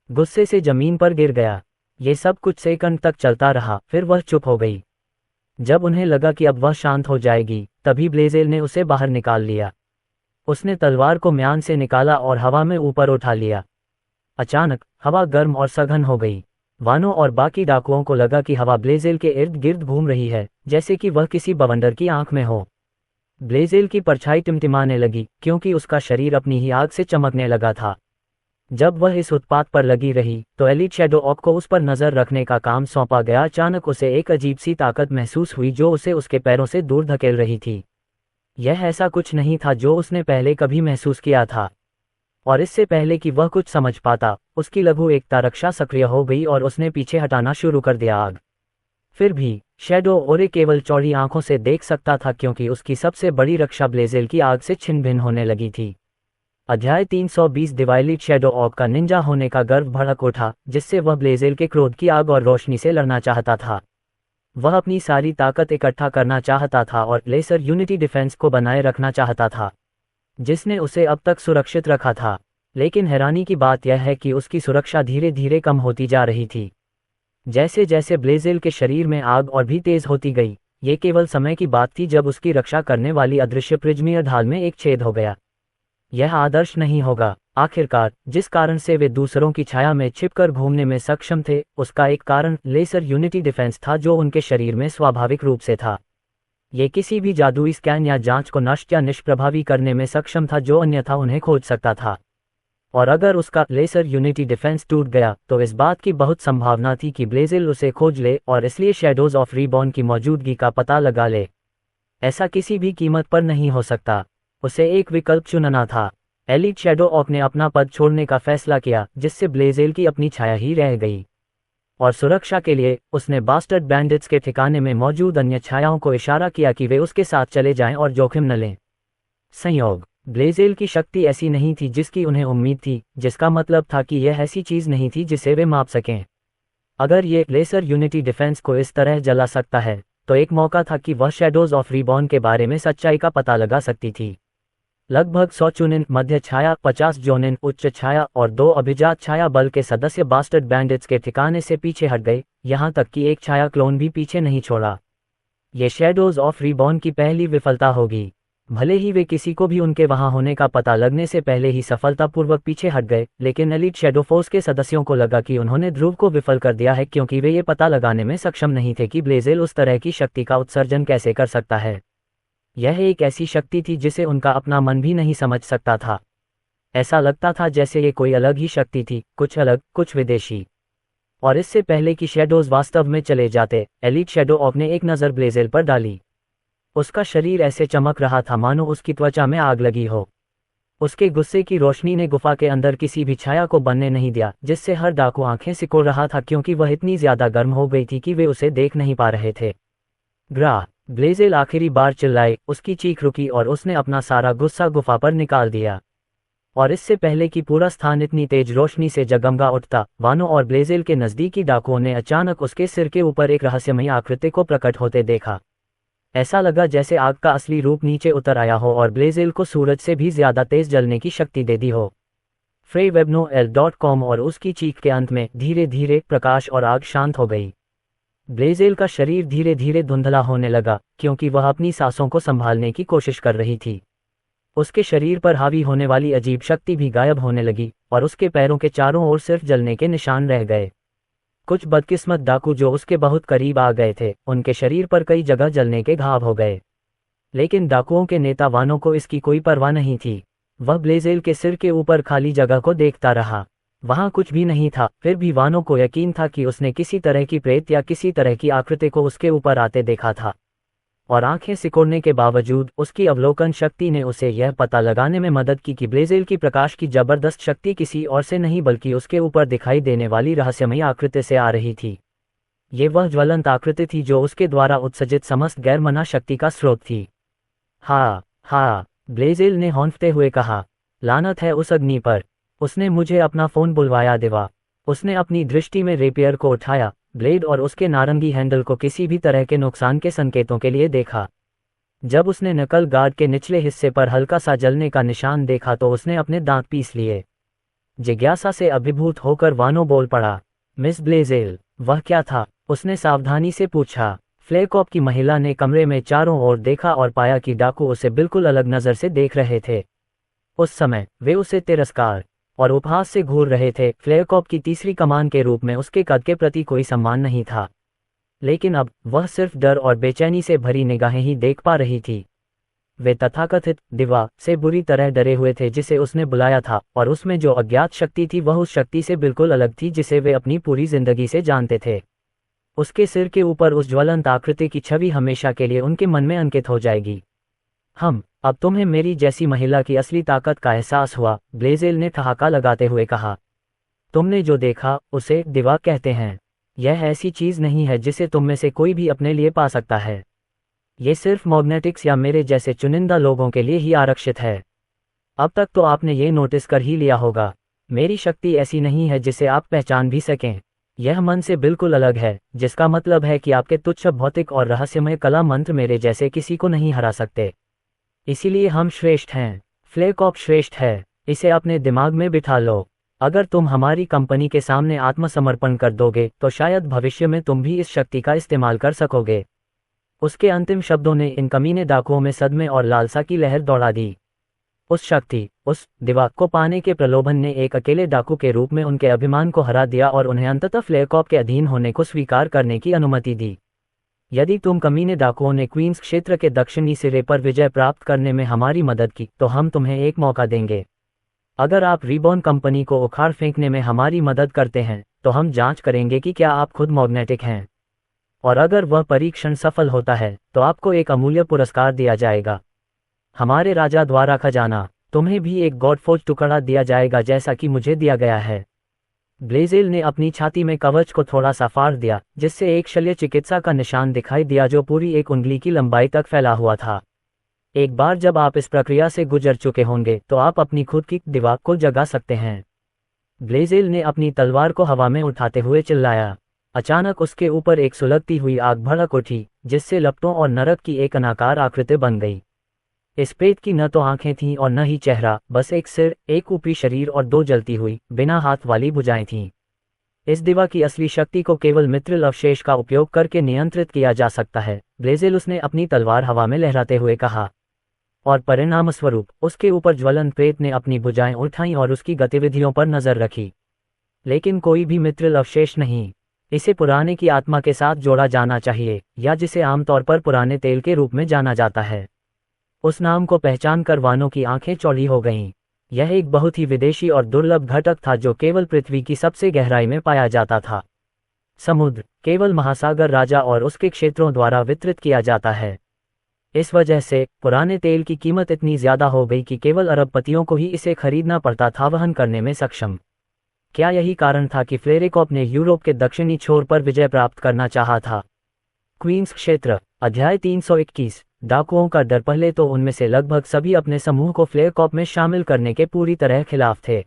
गुस्से से जमीन पर गिर गया। ये सब कुछ सेकंड तक चलता रहा, फिर वह चुप हो गई। जब उन्हें लगा कि अब वह शांत हो जाएगी, तभी ब्लेजेल ने उसे बाहर निकाल लिया। उसने तलवार को म्यान से निकाला और हवा में ऊपर उठा लिया। अचानक हवा गर्म और सघन हो गई। वानों और बाकी डाकुओं को लगा कि हवा ब्लेजेल के इर्द गिर्द घूम रही है, जैसे कि वह किसी बवंडर की आंख में हो। ब्लेजेल की परछाई टिमटिमाने लगी, क्योंकि उसका शरीर अपनी ही आग से चमकने लगा था। जब वह इस उत्पात पर लगी रही तो एलीट शैडो ऑक को उस पर नजर रखने का काम सौंपा गया। अचानक उसे एक अजीब सी ताकत महसूस हुई जो उसे उसके पैरों से दूर धकेल रही थी। यह ऐसा कुछ नहीं था जो उसने पहले कभी महसूस किया था, और इससे पहले कि वह कुछ समझ पाता, उसकी लघु एकता रक्षा सक्रिय हो गई और उसने पीछे हटाना शुरू कर दिया। आग। फिर भी शैडो ओरे केवल चौड़ी आंखों से देख सकता था, क्योंकि उसकी सबसे बड़ी रक्षा ब्लेजेल की आग से छिन्न भिन्न होने लगी थी। अध्याय 320 दिवाइलिट शैडो ऑक का निंजा होने का गर्व भड़क उठा, जिससे वह ब्लेजेल के क्रोध की आग और रोशनी से लड़ना चाहता था। वह अपनी सारी ताकत इकट्ठा करना चाहता था और लेसर यूनिटी डिफेंस को बनाए रखना चाहता था, जिसने उसे अब तक सुरक्षित रखा था। लेकिन हैरानी की बात यह है कि उसकी सुरक्षा धीरे धीरे कम होती जा रही थी। जैसे जैसे ब्लेजेल के शरीर में आग और भी तेज होती गई, ये केवल समय की बात थी जब उसकी रक्षा करने वाली अदृश्य प्रिज्मीय ढाल में एक छेद हो गया। यह आदर्श नहीं होगा। आखिरकार जिस कारण से वे दूसरों की छाया में छिपकर घूमने में सक्षम थे, उसका एक कारण लेसर यूनिटी डिफेंस था जो उनके शरीर में स्वाभाविक रूप से था। ये किसी भी जादुई स्कैन या जांच को नष्ट या निष्प्रभावी करने में सक्षम था जो अन्यथा उन्हें खोज सकता था। और अगर उसका लेसर यूनिटी डिफेंस टूट गया तो इस बात की बहुत संभावना थी कि ब्लेजेल उसे खोज ले और इसलिए शैडोज ऑफ रीबॉर्न की मौजूदगी का पता लगा ले। ऐसा किसी भी कीमत पर नहीं हो सकता। उसे एक विकल्प चुनना था। एलीट शैडो ऑक ने अपना पद छोड़ने का फैसला किया, जिससे ब्लेजेल की अपनी छाया ही रह गई। और सुरक्षा के लिए उसने बास्टर्ड बैंडिट्स के ठिकाने में मौजूद अन्य छायाओं को इशारा किया कि वे उसके साथ चले जाएं और जोखिम न लें। संयोग। ब्लेजेल की शक्ति ऐसी नहीं थी जिसकी उन्हें उम्मीद थी, जिसका मतलब था कि यह ऐसी चीज नहीं थी जिसे वे माप सकें। अगर ये लेसर यूनिटी डिफेंस को इस तरह जला सकता है, तो एक मौका था कि वह शैडोज ऑफ रीबॉर्न के बारे में सच्चाई का पता लगा सकती थी। लगभग 100 चुनिन मध्य छाया, 50 जोनिन उच्च छाया और 2 अभिजात छाया बल के सदस्य बास्टर्ड बैंडिट्स के ठिकाने से पीछे हट गए, यहां तक कि एक छाया क्लोन भी पीछे नहीं छोड़ा। ये शैडोज ऑफ रीबॉर्न की पहली विफलता होगी। भले ही वे किसी को भी उनके वहां होने का पता लगने से पहले ही सफलतापूर्वक पीछे हट गए, लेकिन एलीट शैडो फोर्स के सदस्यों को लगा कि उन्होंने ध्रुव को विफल कर दिया है, क्योंकि वे ये पता लगाने में सक्षम नहीं थे कि ब्लेजेल उस तरह की शक्ति का उत्सर्जन कैसे कर सकता है। यह एक ऐसी शक्ति थी जिसे उनका अपना मन भी नहीं समझ सकता था। ऐसा लगता था जैसे ये कोई अलग ही शक्ति थी, कुछ अलग, कुछ विदेशी। और इससे पहले कि शैडोज वास्तव में चले जाते, एलीट शैडो ऑक ने एक नज़र ब्लेजेल पर डाली। उसका शरीर ऐसे चमक रहा था मानो उसकी त्वचा में आग लगी हो। उसके गुस्से की रोशनी ने गुफा के अंदर किसी भी छाया को बनने नहीं दिया, जिससे हर डाकू आंखें सिकोड़ रहा था, क्योंकि वह इतनी ज्यादा गर्म हो गई थी कि वे उसे देख नहीं पा रहे थे। ग्रा। ब्लेजेल आखिरी बार चिल्लाए, उसकी चीख रुकी और उसने अपना सारा गुस्सा गुफा पर निकाल दिया। और इससे पहले कि पूरा स्थान इतनी तेज रोशनी से जगमगा उठता, वानो और ब्लेजेल के नज़दीकी डाकुओं ने अचानक उसके सिर के ऊपर एक रहस्यमयी आकृति को प्रकट होते देखा। ऐसा लगा जैसे आग का असली रूप नीचे उतर आया हो और ब्लेजेल को सूरज से भी ज्यादा तेज जलने की शक्ति दे दी हो। freewebnoel.com और उसकी चीख के अंत में धीरे धीरे प्रकाश और आग शांत हो गई। ब्लेजेल का शरीर धीरे धीरे धुंधला होने लगा, क्योंकि वह अपनी सांसों को संभालने की कोशिश कर रही थी। उसके शरीर पर हावी होने वाली अजीब शक्ति भी गायब होने लगी और उसके पैरों के चारों ओर सिर्फ जलने के निशान रह गए। कुछ बदकिस्मत डाकू जो उसके बहुत करीब आ गए थे, उनके शरीर पर कई जगह जलने के घाव हो गए। लेकिन डाकुओं के नेता वानो को इसकी कोई परवाह नहीं थी। वह ब्लेजेल के सिर के ऊपर खाली जगह को देखता रहा। वहां कुछ भी नहीं था, फिर भी वानो को यकीन था कि उसने किसी तरह की प्रेत या किसी तरह की आकृति को उसके ऊपर आते देखा था। और आंखें सिकोड़ने के बावजूद उसकी अवलोकन शक्ति ने उसे यह पता लगाने में मदद की कि ब्लेजेल की प्रकाश की जबरदस्त शक्ति किसी और से नहीं बल्कि उसके ऊपर दिखाई देने वाली रहस्यमयी आकृति से आ रही थी। ये वह ज्वलंत आकृति थी जो उसके द्वारा उत्सर्जित समस्त गैरमना शक्ति का स्रोत थी। हाँ, ब्लेजेल ने हौंफते हुए कहा, लानत है उस अग्नि पर। उसने मुझे अपना फोन बुलवाया देवा। उसने अपनी दृष्टि में रेपियर को उठाया, ब्लेड और उसके नारंगी हैंडल को किसी भी तरह के नुकसान के संकेतों के लिए देखा। जब उसने नकल गार्ड के निचले हिस्से पर हल्का सा जलने का निशान देखा तो उसने अपने दांत पीस लिए। जिज्ञासा से अभिभूत होकर वानो बोल पड़ा, मिस ब्लेजेल, वह क्या था? उसने सावधानी से पूछा। फ्लेकॉप की महिला ने कमरे में चारों ओर देखा और पाया कि डाकू उसे बिल्कुल अलग नजर से देख रहे थे। उस समय वे उसे तिरस्कार और उपहास से घूर रहे थे। फ्लेकॉप की तीसरी कमान के रूप में उसके कद के प्रति कोई सम्मान नहीं था, लेकिन अब वह सिर्फ डर और बेचैनी से भरी निगाहें ही देख पा रही थी। वे तथाकथित दिवा से बुरी तरह डरे हुए थे जिसे उसने बुलाया था, और उसमें जो अज्ञात शक्ति थी वह उस शक्ति से बिल्कुल अलग थी जिसे वे अपनी पूरी जिंदगी से जानते थे। उसके सिर के ऊपर उस ज्वलंत आकृति की छवि हमेशा के लिए उनके मन में अंकित हो जाएगी। अब तुम्हें मेरी जैसी महिला की असली ताकत का एहसास हुआ, ब्लेजेल ने ठहाका लगाते हुए कहा। तुमने जो देखा उसे दिवा कहते हैं। यह ऐसी चीज नहीं है जिसे तुम में से कोई भी अपने लिए पा सकता है। ये सिर्फ मैग्नेटिक्स या मेरे जैसे चुनिंदा लोगों के लिए ही आरक्षित है। अब तक तो आपने ये नोटिस कर ही लिया होगा, मेरी शक्ति ऐसी नहीं है जिसे आप पहचान भी सकें। यह मन से बिल्कुल अलग है, जिसका मतलब है कि आपके तुच्छ भौतिक और रहस्यमय कला मंत्र मेरे जैसे किसी को नहीं हरा सकते। इसीलिए हम श्रेष्ठ हैं। फ्लेकॉप श्रेष्ठ है, इसे अपने दिमाग में बिठा लो। अगर तुम हमारी कंपनी के सामने आत्मसमर्पण कर दोगे तो शायद भविष्य में तुम भी इस शक्ति का इस्तेमाल कर सकोगे। उसके अंतिम शब्दों ने इन कमीने डाकुओं में सदमे और लालसा की लहर दौड़ा दी। उस शक्ति, उस दिवा को पाने के प्रलोभन ने एक अकेले डाकू के रूप में उनके अभिमान को हरा दिया और उन्हें अंततः फ्लेकॉप के अधीन होने को स्वीकार करने की अनुमति दी। यदि तुम कमीने डाकुओं ने क्वींस क्षेत्र के दक्षिणी सिरे पर विजय प्राप्त करने में हमारी मदद की तो हम तुम्हें एक मौका देंगे। अगर आप रिबॉर्न कंपनी को उखाड़ फेंकने में हमारी मदद करते हैं तो हम जांच करेंगे कि क्या आप खुद मैग्नेटिक हैं, और अगर वह परीक्षण सफल होता है तो आपको एक अमूल्य पुरस्कार दिया जाएगा। हमारे राजा द्वारा खजाना। तुम्हें भी एक गॉडफोर्ज टुकड़ा दिया जाएगा जैसा कि मुझे दिया गया है। ब्लेजेल ने अपनी छाती में कवच को थोड़ा सा फाड़ दिया, जिससे एक शल्य चिकित्सा का निशान दिखाई दिया जो पूरी एक उंगली की लंबाई तक फैला हुआ था। एक बार जब आप इस प्रक्रिया से गुजर चुके होंगे तो आप अपनी खुद की दीवार को जगा सकते हैं। ब्लेजेल ने अपनी तलवार को हवा में उठाते हुए चिल्लाया। अचानक उसके ऊपर एक सुलगती हुई आग भड़क उठी, जिससे लपटों और नरक की एक अनाकार आकृति बन गई। इस प्रेत की न तो आंखें थीं और न ही चेहरा, बस एक सिर, एक ऊपरी शरीर और दो जलती हुई बिना हाथ वाली भुजाएं थीं। इस दिवा की असली शक्ति को केवल मित्रिल अवशेष का उपयोग करके नियंत्रित किया जा सकता है, ब्लेजेल उसने अपनी तलवार हवा में लहराते हुए कहा। और परिणामस्वरूप उसके ऊपर ज्वलंत प्रेत ने अपनी भुजाएं उठाईं और उसकी गतिविधियों पर नजर रखी। लेकिन कोई भी मित्रिल अवशेष नहीं। इसे पुराने की आत्मा के साथ जोड़ा जाना चाहिए, या जिसे आमतौर पर पुराने तेल के रूप में जाना जाता है। उस नाम को पहचान कर वानों की आंखें चौड़ी हो गईं। यह एक बहुत ही विदेशी और दुर्लभ घटक था जो केवल पृथ्वी की सबसे गहराई में पाया जाता था। समुद्र केवल महासागर राजा और उसके क्षेत्रों द्वारा वितरित किया जाता है। इस वजह से पुराने तेल की कीमत इतनी ज्यादा हो गई कि केवल अरबपतियों को ही इसे खरीदना पड़ता था वहन करने में सक्षम। क्या यही कारण था कि फ्लेकॉप ने यूरोप के दक्षिणी छोर पर विजय प्राप्त करना चाहा था? क्वींस क्षेत्र। अध्याय 321। डाकुओं का डर। पहले तो उनमें से लगभग सभी अपने समूह को फ्लेयर कॉर्प में शामिल करने के पूरी तरह खिलाफ थे,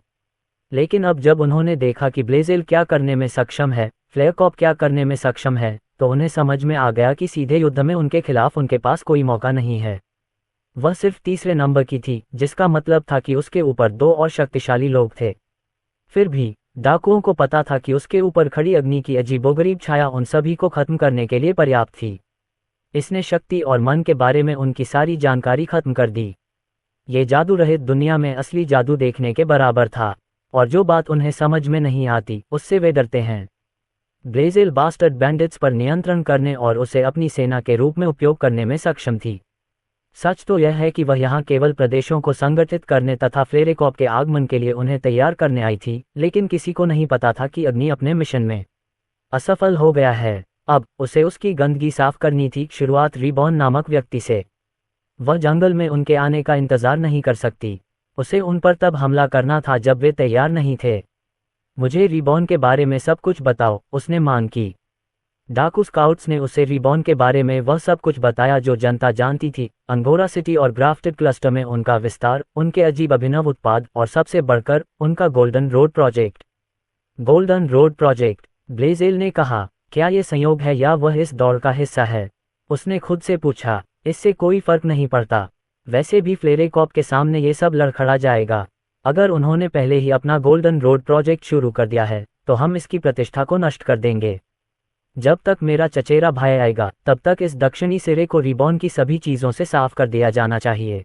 लेकिन अब जब उन्होंने देखा कि ब्लेज़ेल क्या करने में सक्षम है, फ्लेयर कॉर्प क्या करने में सक्षम है, तो उन्हें समझ में आ गया कि सीधे युद्ध में उनके खिलाफ उनके पास कोई मौका नहीं है। वह सिर्फ तीसरे नंबर की थी, जिसका मतलब था कि उसके ऊपर 2 और शक्तिशाली लोग थे। फिर भी डाकुओं को पता था कि उसके ऊपर खड़ी अग्नि की अजीबोगरीब छाया उन सभी को खत्म करने के लिए पर्याप्त थी। इसने शक्ति और मन के बारे में उनकी सारी जानकारी खत्म कर दी। ये जादू रहित दुनिया में असली जादू देखने के बराबर था, और जो बात उन्हें समझ में नहीं आती उससे वे डरते हैं। ब्लेज़ेल बास्टर्ड बैंडिट्स पर नियंत्रण करने और उसे अपनी सेना के रूप में उपयोग करने में सक्षम थी। सच तो यह है कि वह यहाँ केवल प्रदेशों को संगठित करने तथा फ्लेयर कॉर्प के आगमन के लिए उन्हें तैयार करने आई थी, लेकिन किसी को नहीं पता था कि अग्नि अपने मिशन में असफल हो गया है। अब उसे उसकी गंदगी साफ करनी थी। शुरुआत रिबॉर्न नामक व्यक्ति से। वह जंगल में उनके आने का इंतजार नहीं कर सकती। उसे उन पर तब हमला करना था जब वे तैयार नहीं थे। मुझे रिबॉर्न के बारे में सब कुछ बताओ, उसने मांग की। डाकू स्काउट्स ने उसे रिबॉर्न के बारे में वह सब कुछ बताया जो जनता जानती थी। अंगोरा सिटी और ग्राफ्टेड क्लस्टर में उनका विस्तार, उनके अजीब अभिनव उत्पाद और सबसे बढ़कर उनका golden road project. Golden road project, Blazel ने कहा। क्या ये संयोग है या वह इस दौड़ का हिस्सा है? उसने खुद से पूछा। इससे कोई फर्क नहीं पड़ता। वैसे भी फ्लेयर कॉर्प के सामने ये सब लड़खड़ा जाएगा। अगर उन्होंने पहले ही अपना गोल्डन रोड प्रोजेक्ट शुरू कर दिया है तो हम इसकी प्रतिष्ठा को नष्ट कर देंगे। जब तक मेरा चचेरा भाई आएगा तब तक इस दक्षिणी सिरे को रिबॉर्न की सभी चीज़ों से साफ कर दिया जाना चाहिए।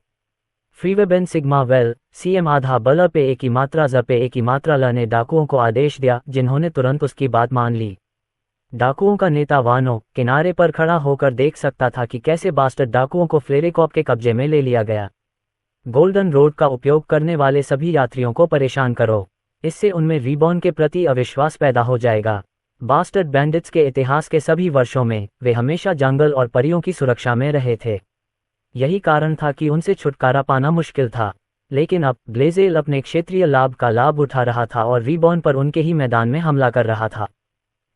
फ्रीवेबेन सिग्मा वेल सीएम आधा बल पे एक ही मात्रा ज पे एक ही मात्रा ल ने डाकुओं को आदेश दिया, जिन्होंने तुरंत उसकी बात मान ली। डाकुओं का नेता वानो किनारे पर खड़ा होकर देख सकता था कि कैसे बास्टर्ड डाकुओं को फ्लेयर कॉर्प के कब्जे में ले लिया गया। गोल्डन रोड का उपयोग करने वाले सभी यात्रियों को परेशान करो, इससे उनमें रिबॉर्न के प्रति अविश्वास पैदा हो जाएगा। बास्टर्ड बैंडिट्स के इतिहास के सभी वर्षों में वे हमेशा जंगल और परियों की सुरक्षा में रहे थे। यही कारण था कि उनसे छुटकारा पाना मुश्किल था। लेकिन अब ब्लेज़ेल अपने क्षेत्रीय लाभ का लाभ उठा रहा था और रिबॉर्न पर उनके ही मैदान में हमला कर रहा था।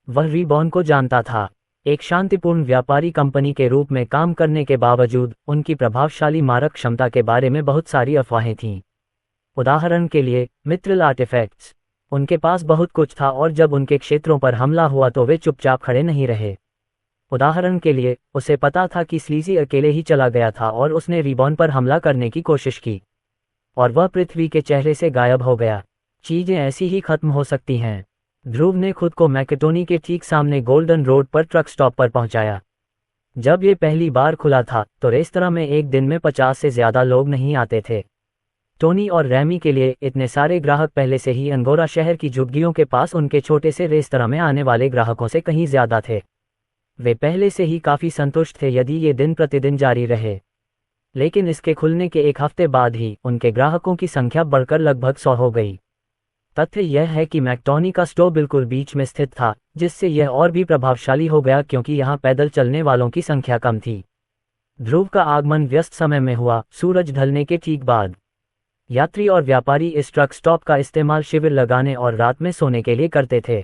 वह रिबॉर्न को जानता था। एक शांतिपूर्ण व्यापारी कंपनी के रूप में काम करने के बावजूद उनकी प्रभावशाली मारक क्षमता के बारे में बहुत सारी अफवाहें थीं। उदाहरण के लिए मित्रिल आर्टिफैक्ट्स। उनके पास बहुत कुछ था और जब उनके क्षेत्रों पर हमला हुआ तो वे चुपचाप खड़े नहीं रहे। उदाहरण के लिए उसे पता था कि स्लीज़ी अकेले ही चला गया था और उसने रिबॉर्न पर हमला करने की कोशिश की और वह पृथ्वी के चेहरे से गायब हो गया। चीजें ऐसी ही खत्म हो सकती हैं। ध्रुव ने खुद को मैकेटोनी के ठीक सामने गोल्डन रोड पर ट्रक स्टॉप पर पहुंचाया। जब ये पहली बार खुला था तो रेस्तरां में एक दिन में 50 से ज्यादा लोग नहीं आते थे। टोनी और रैमी के लिए इतने सारे ग्राहक पहले से ही अंगोरा शहर की झुग्गियों के पास उनके छोटे से रेस्तरां में आने वाले ग्राहकों से कहीं ज्यादा थे। वे पहले से ही काफी संतुष्ट थे यदि ये दिन प्रतिदिन जारी रहे। लेकिन इसके खुलने के एक हफ्ते बाद ही उनके ग्राहकों की संख्या बढ़कर लगभग 100 हो गई। तथ्य यह है कि मैकटोनी का स्टोर बिल्कुल बीच में स्थित था, जिससे यह और भी प्रभावशाली हो गया क्योंकि यहाँ पैदल चलने वालों की संख्या कम थी। ध्रुव का आगमन व्यस्त समय में हुआ, सूरज ढलने के ठीक बाद। यात्री और व्यापारी इस ट्रक स्टॉप का इस्तेमाल शिविर लगाने और रात में सोने के लिए करते थे।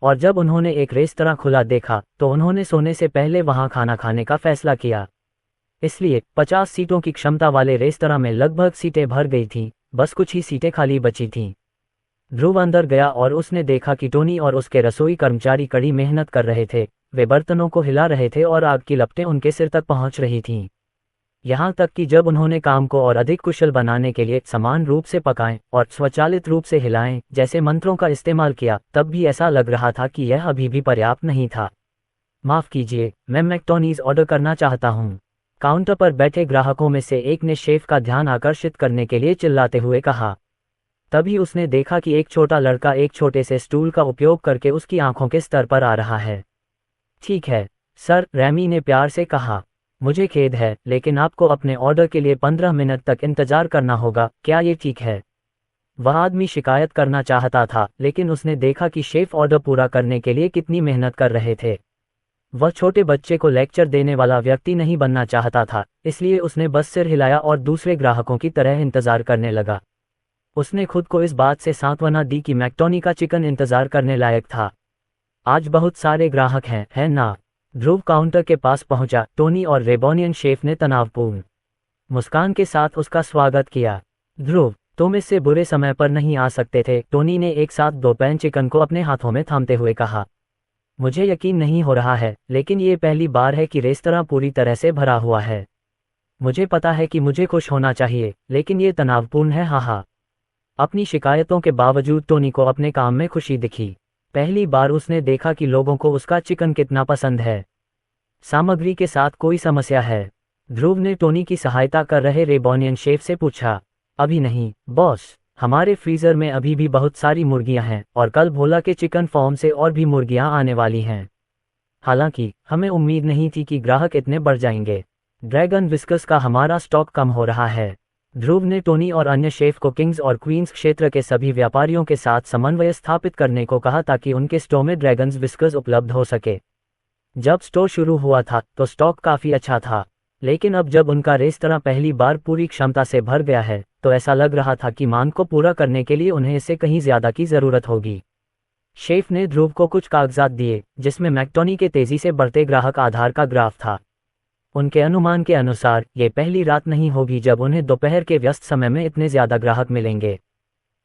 और जब उन्होंने एक रेस्तरां खुला देखा तो उन्होंने सोने से पहले वहां खाना खाने का फैसला किया। इसलिए 50 सीटों की क्षमता वाले रेस्तरां में लगभग सीटें भर गई थीं, बस कुछ ही सीटें खाली बची थीं। ध्रुव अंदर गया और उसने देखा कि टोनी और उसके रसोई कर्मचारी कड़ी मेहनत कर रहे थे। वे बर्तनों को हिला रहे थे और आग की लपटें उनके सिर तक पहुंच रही थीं। यहाँ तक कि जब उन्होंने काम को और अधिक कुशल बनाने के लिए समान रूप से पकाएं और स्वचालित रूप से हिलाएं जैसे मंत्रों का इस्तेमाल किया, तब भी ऐसा लग रहा था कि यह अभी भी पर्याप्त नहीं था। माफ कीजिए, मैं मैकटोनीज ऑर्डर करना चाहता हूँ। काउंटर पर बैठे ग्राहकों में से एक ने शेफ का ध्यान आकर्षित करने के लिए चिल्लाते हुए कहा। तभी उसने देखा कि एक छोटा लड़का एक छोटे से स्टूल का उपयोग करके उसकी आंखों के स्तर पर आ रहा है। ठीक है सर, रैमी ने प्यार से कहा। मुझे खेद है, लेकिन आपको अपने ऑर्डर के लिए 15 मिनट तक इंतजार करना होगा। क्या ये ठीक है? वह आदमी शिकायत करना चाहता था, लेकिन उसने देखा कि शेफ ऑर्डर पूरा करने के लिए कितनी मेहनत कर रहे थे। वह छोटे बच्चे को लेक्चर देने वाला व्यक्ति नहीं बनना चाहता था, इसलिए उसने बस सिर हिलाया और दूसरे ग्राहकों की तरह इंतजार करने लगा। उसने खुद को इस बात से सांत्वना दी कि मैकटोनी का चिकन इंतजार करने लायक था। आज बहुत सारे ग्राहक हैं, है ना? ध्रुव काउंटर के पास पहुंचा। टोनी और रेबोनियन शेफ ने तनावपूर्ण मुस्कान के साथ उसका स्वागत किया। ध्रुव, तुम इससे बुरे समय पर नहीं आ सकते थे, टोनी ने एक साथ 2 पैन चिकन को अपने हाथों में थामते हुए कहा। मुझे यकीन नहीं हो रहा है, लेकिन ये पहली बार है कि रेस्तरां पूरी तरह से भरा हुआ है। मुझे पता है कि मुझे खुश होना चाहिए, लेकिन ये तनावपूर्ण है। हाहा। अपनी शिकायतों के बावजूद टोनी को अपने काम में खुशी दिखी। पहली बार उसने देखा कि लोगों को उसका चिकन कितना पसंद है। सामग्री के साथ कोई समस्या है? ध्रुव ने टोनी की सहायता कर रहे रेबोनियन शेफ से पूछा। अभी नहीं बॉस, हमारे फ्रीजर में अभी भी बहुत सारी मुर्गियां हैं और कल भोला के चिकन फार्म से और भी मुर्गियां आने वाली हैं। हालांकि हमें उम्मीद नहीं थी कि ग्राहक इतने बढ़ जाएंगे। ड्रैगन विस्कस का हमारा स्टॉक कम हो रहा है। ध्रुव ने टोनी और अन्य शेफ को किंग्स और क्वींस क्षेत्र के सभी व्यापारियों के साथ समन्वय स्थापित करने को कहा ताकि उनके स्टोर में ड्रैगन विस्कस उपलब्ध हो सके। जब स्टोर शुरू हुआ था तो स्टॉक काफ़ी अच्छा था, लेकिन अब जब उनका रेस्तरां पहली बार पूरी क्षमता से भर गया है तो ऐसा लग रहा था कि मांग को पूरा करने के लिए उन्हें इससे कहीं ज़्यादा की ज़रूरत होगी। शेफ ने ध्रुव को कुछ कागजात दिए जिसमें मैकटोनी के तेज़ी से बढ़ते ग्राहक आधार का ग्राफ था। उनके अनुमान के अनुसार ये पहली रात नहीं होगी जब उन्हें दोपहर के व्यस्त समय में इतने ज़्यादा ग्राहक मिलेंगे।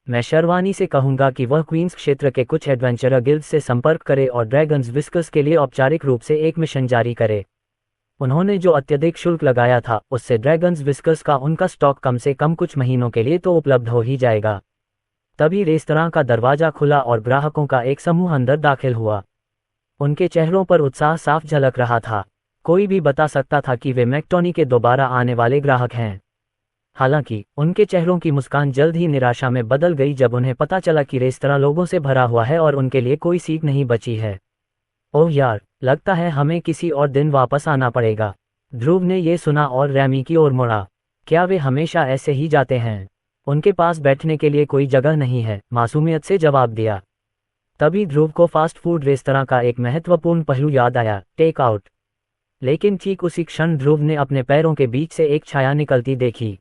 मैं शर्वानी से कहूँगा कि वह क्वींस क्षेत्र के कुछ एडवेंचरर गिल्ड से संपर्क करे और ड्रैगन्स विस्कस के लिए औपचारिक रूप से एक मिशन जारी करे। उन्होंने जो अत्यधिक शुल्क लगाया था उससे ड्रैगन्स विस्कस का उनका स्टॉक कम से कम कुछ महीनों के लिए तो उपलब्ध हो ही जाएगा। तभी रेस्तरां का दरवाजा खुला और ग्राहकों का एक समूह अंदर दाखिल हुआ। उनके चेहरों पर उत्साह साफ झलक रहा था। कोई भी बता सकता था कि वे मैकटोनी के दोबारा आने वाले ग्राहक हैं। हालांकि उनके चेहरों की मुस्कान जल्द ही निराशा में बदल गई जब उन्हें पता चला कि रेस्तरां लोगों से भरा हुआ है और उनके लिए कोई सीट नहीं बची है। ओह यार, लगता है हमें किसी और दिन वापस आना पड़ेगा। ध्रुव ने ये सुना और रैमी की ओर मुड़ा। क्या वे हमेशा ऐसे ही जाते हैं? उनके पास बैठने के लिए कोई जगह नहीं है, मासूमियत से जवाब दिया। तभी ध्रुव को फास्ट फूड रेस्तरां का एक महत्वपूर्ण पहलू याद आया, टेक आउट। लेकिन ठीक उसी क्षण ध्रुव ने अपने पैरों के बीच से एक छाया निकलती देखी।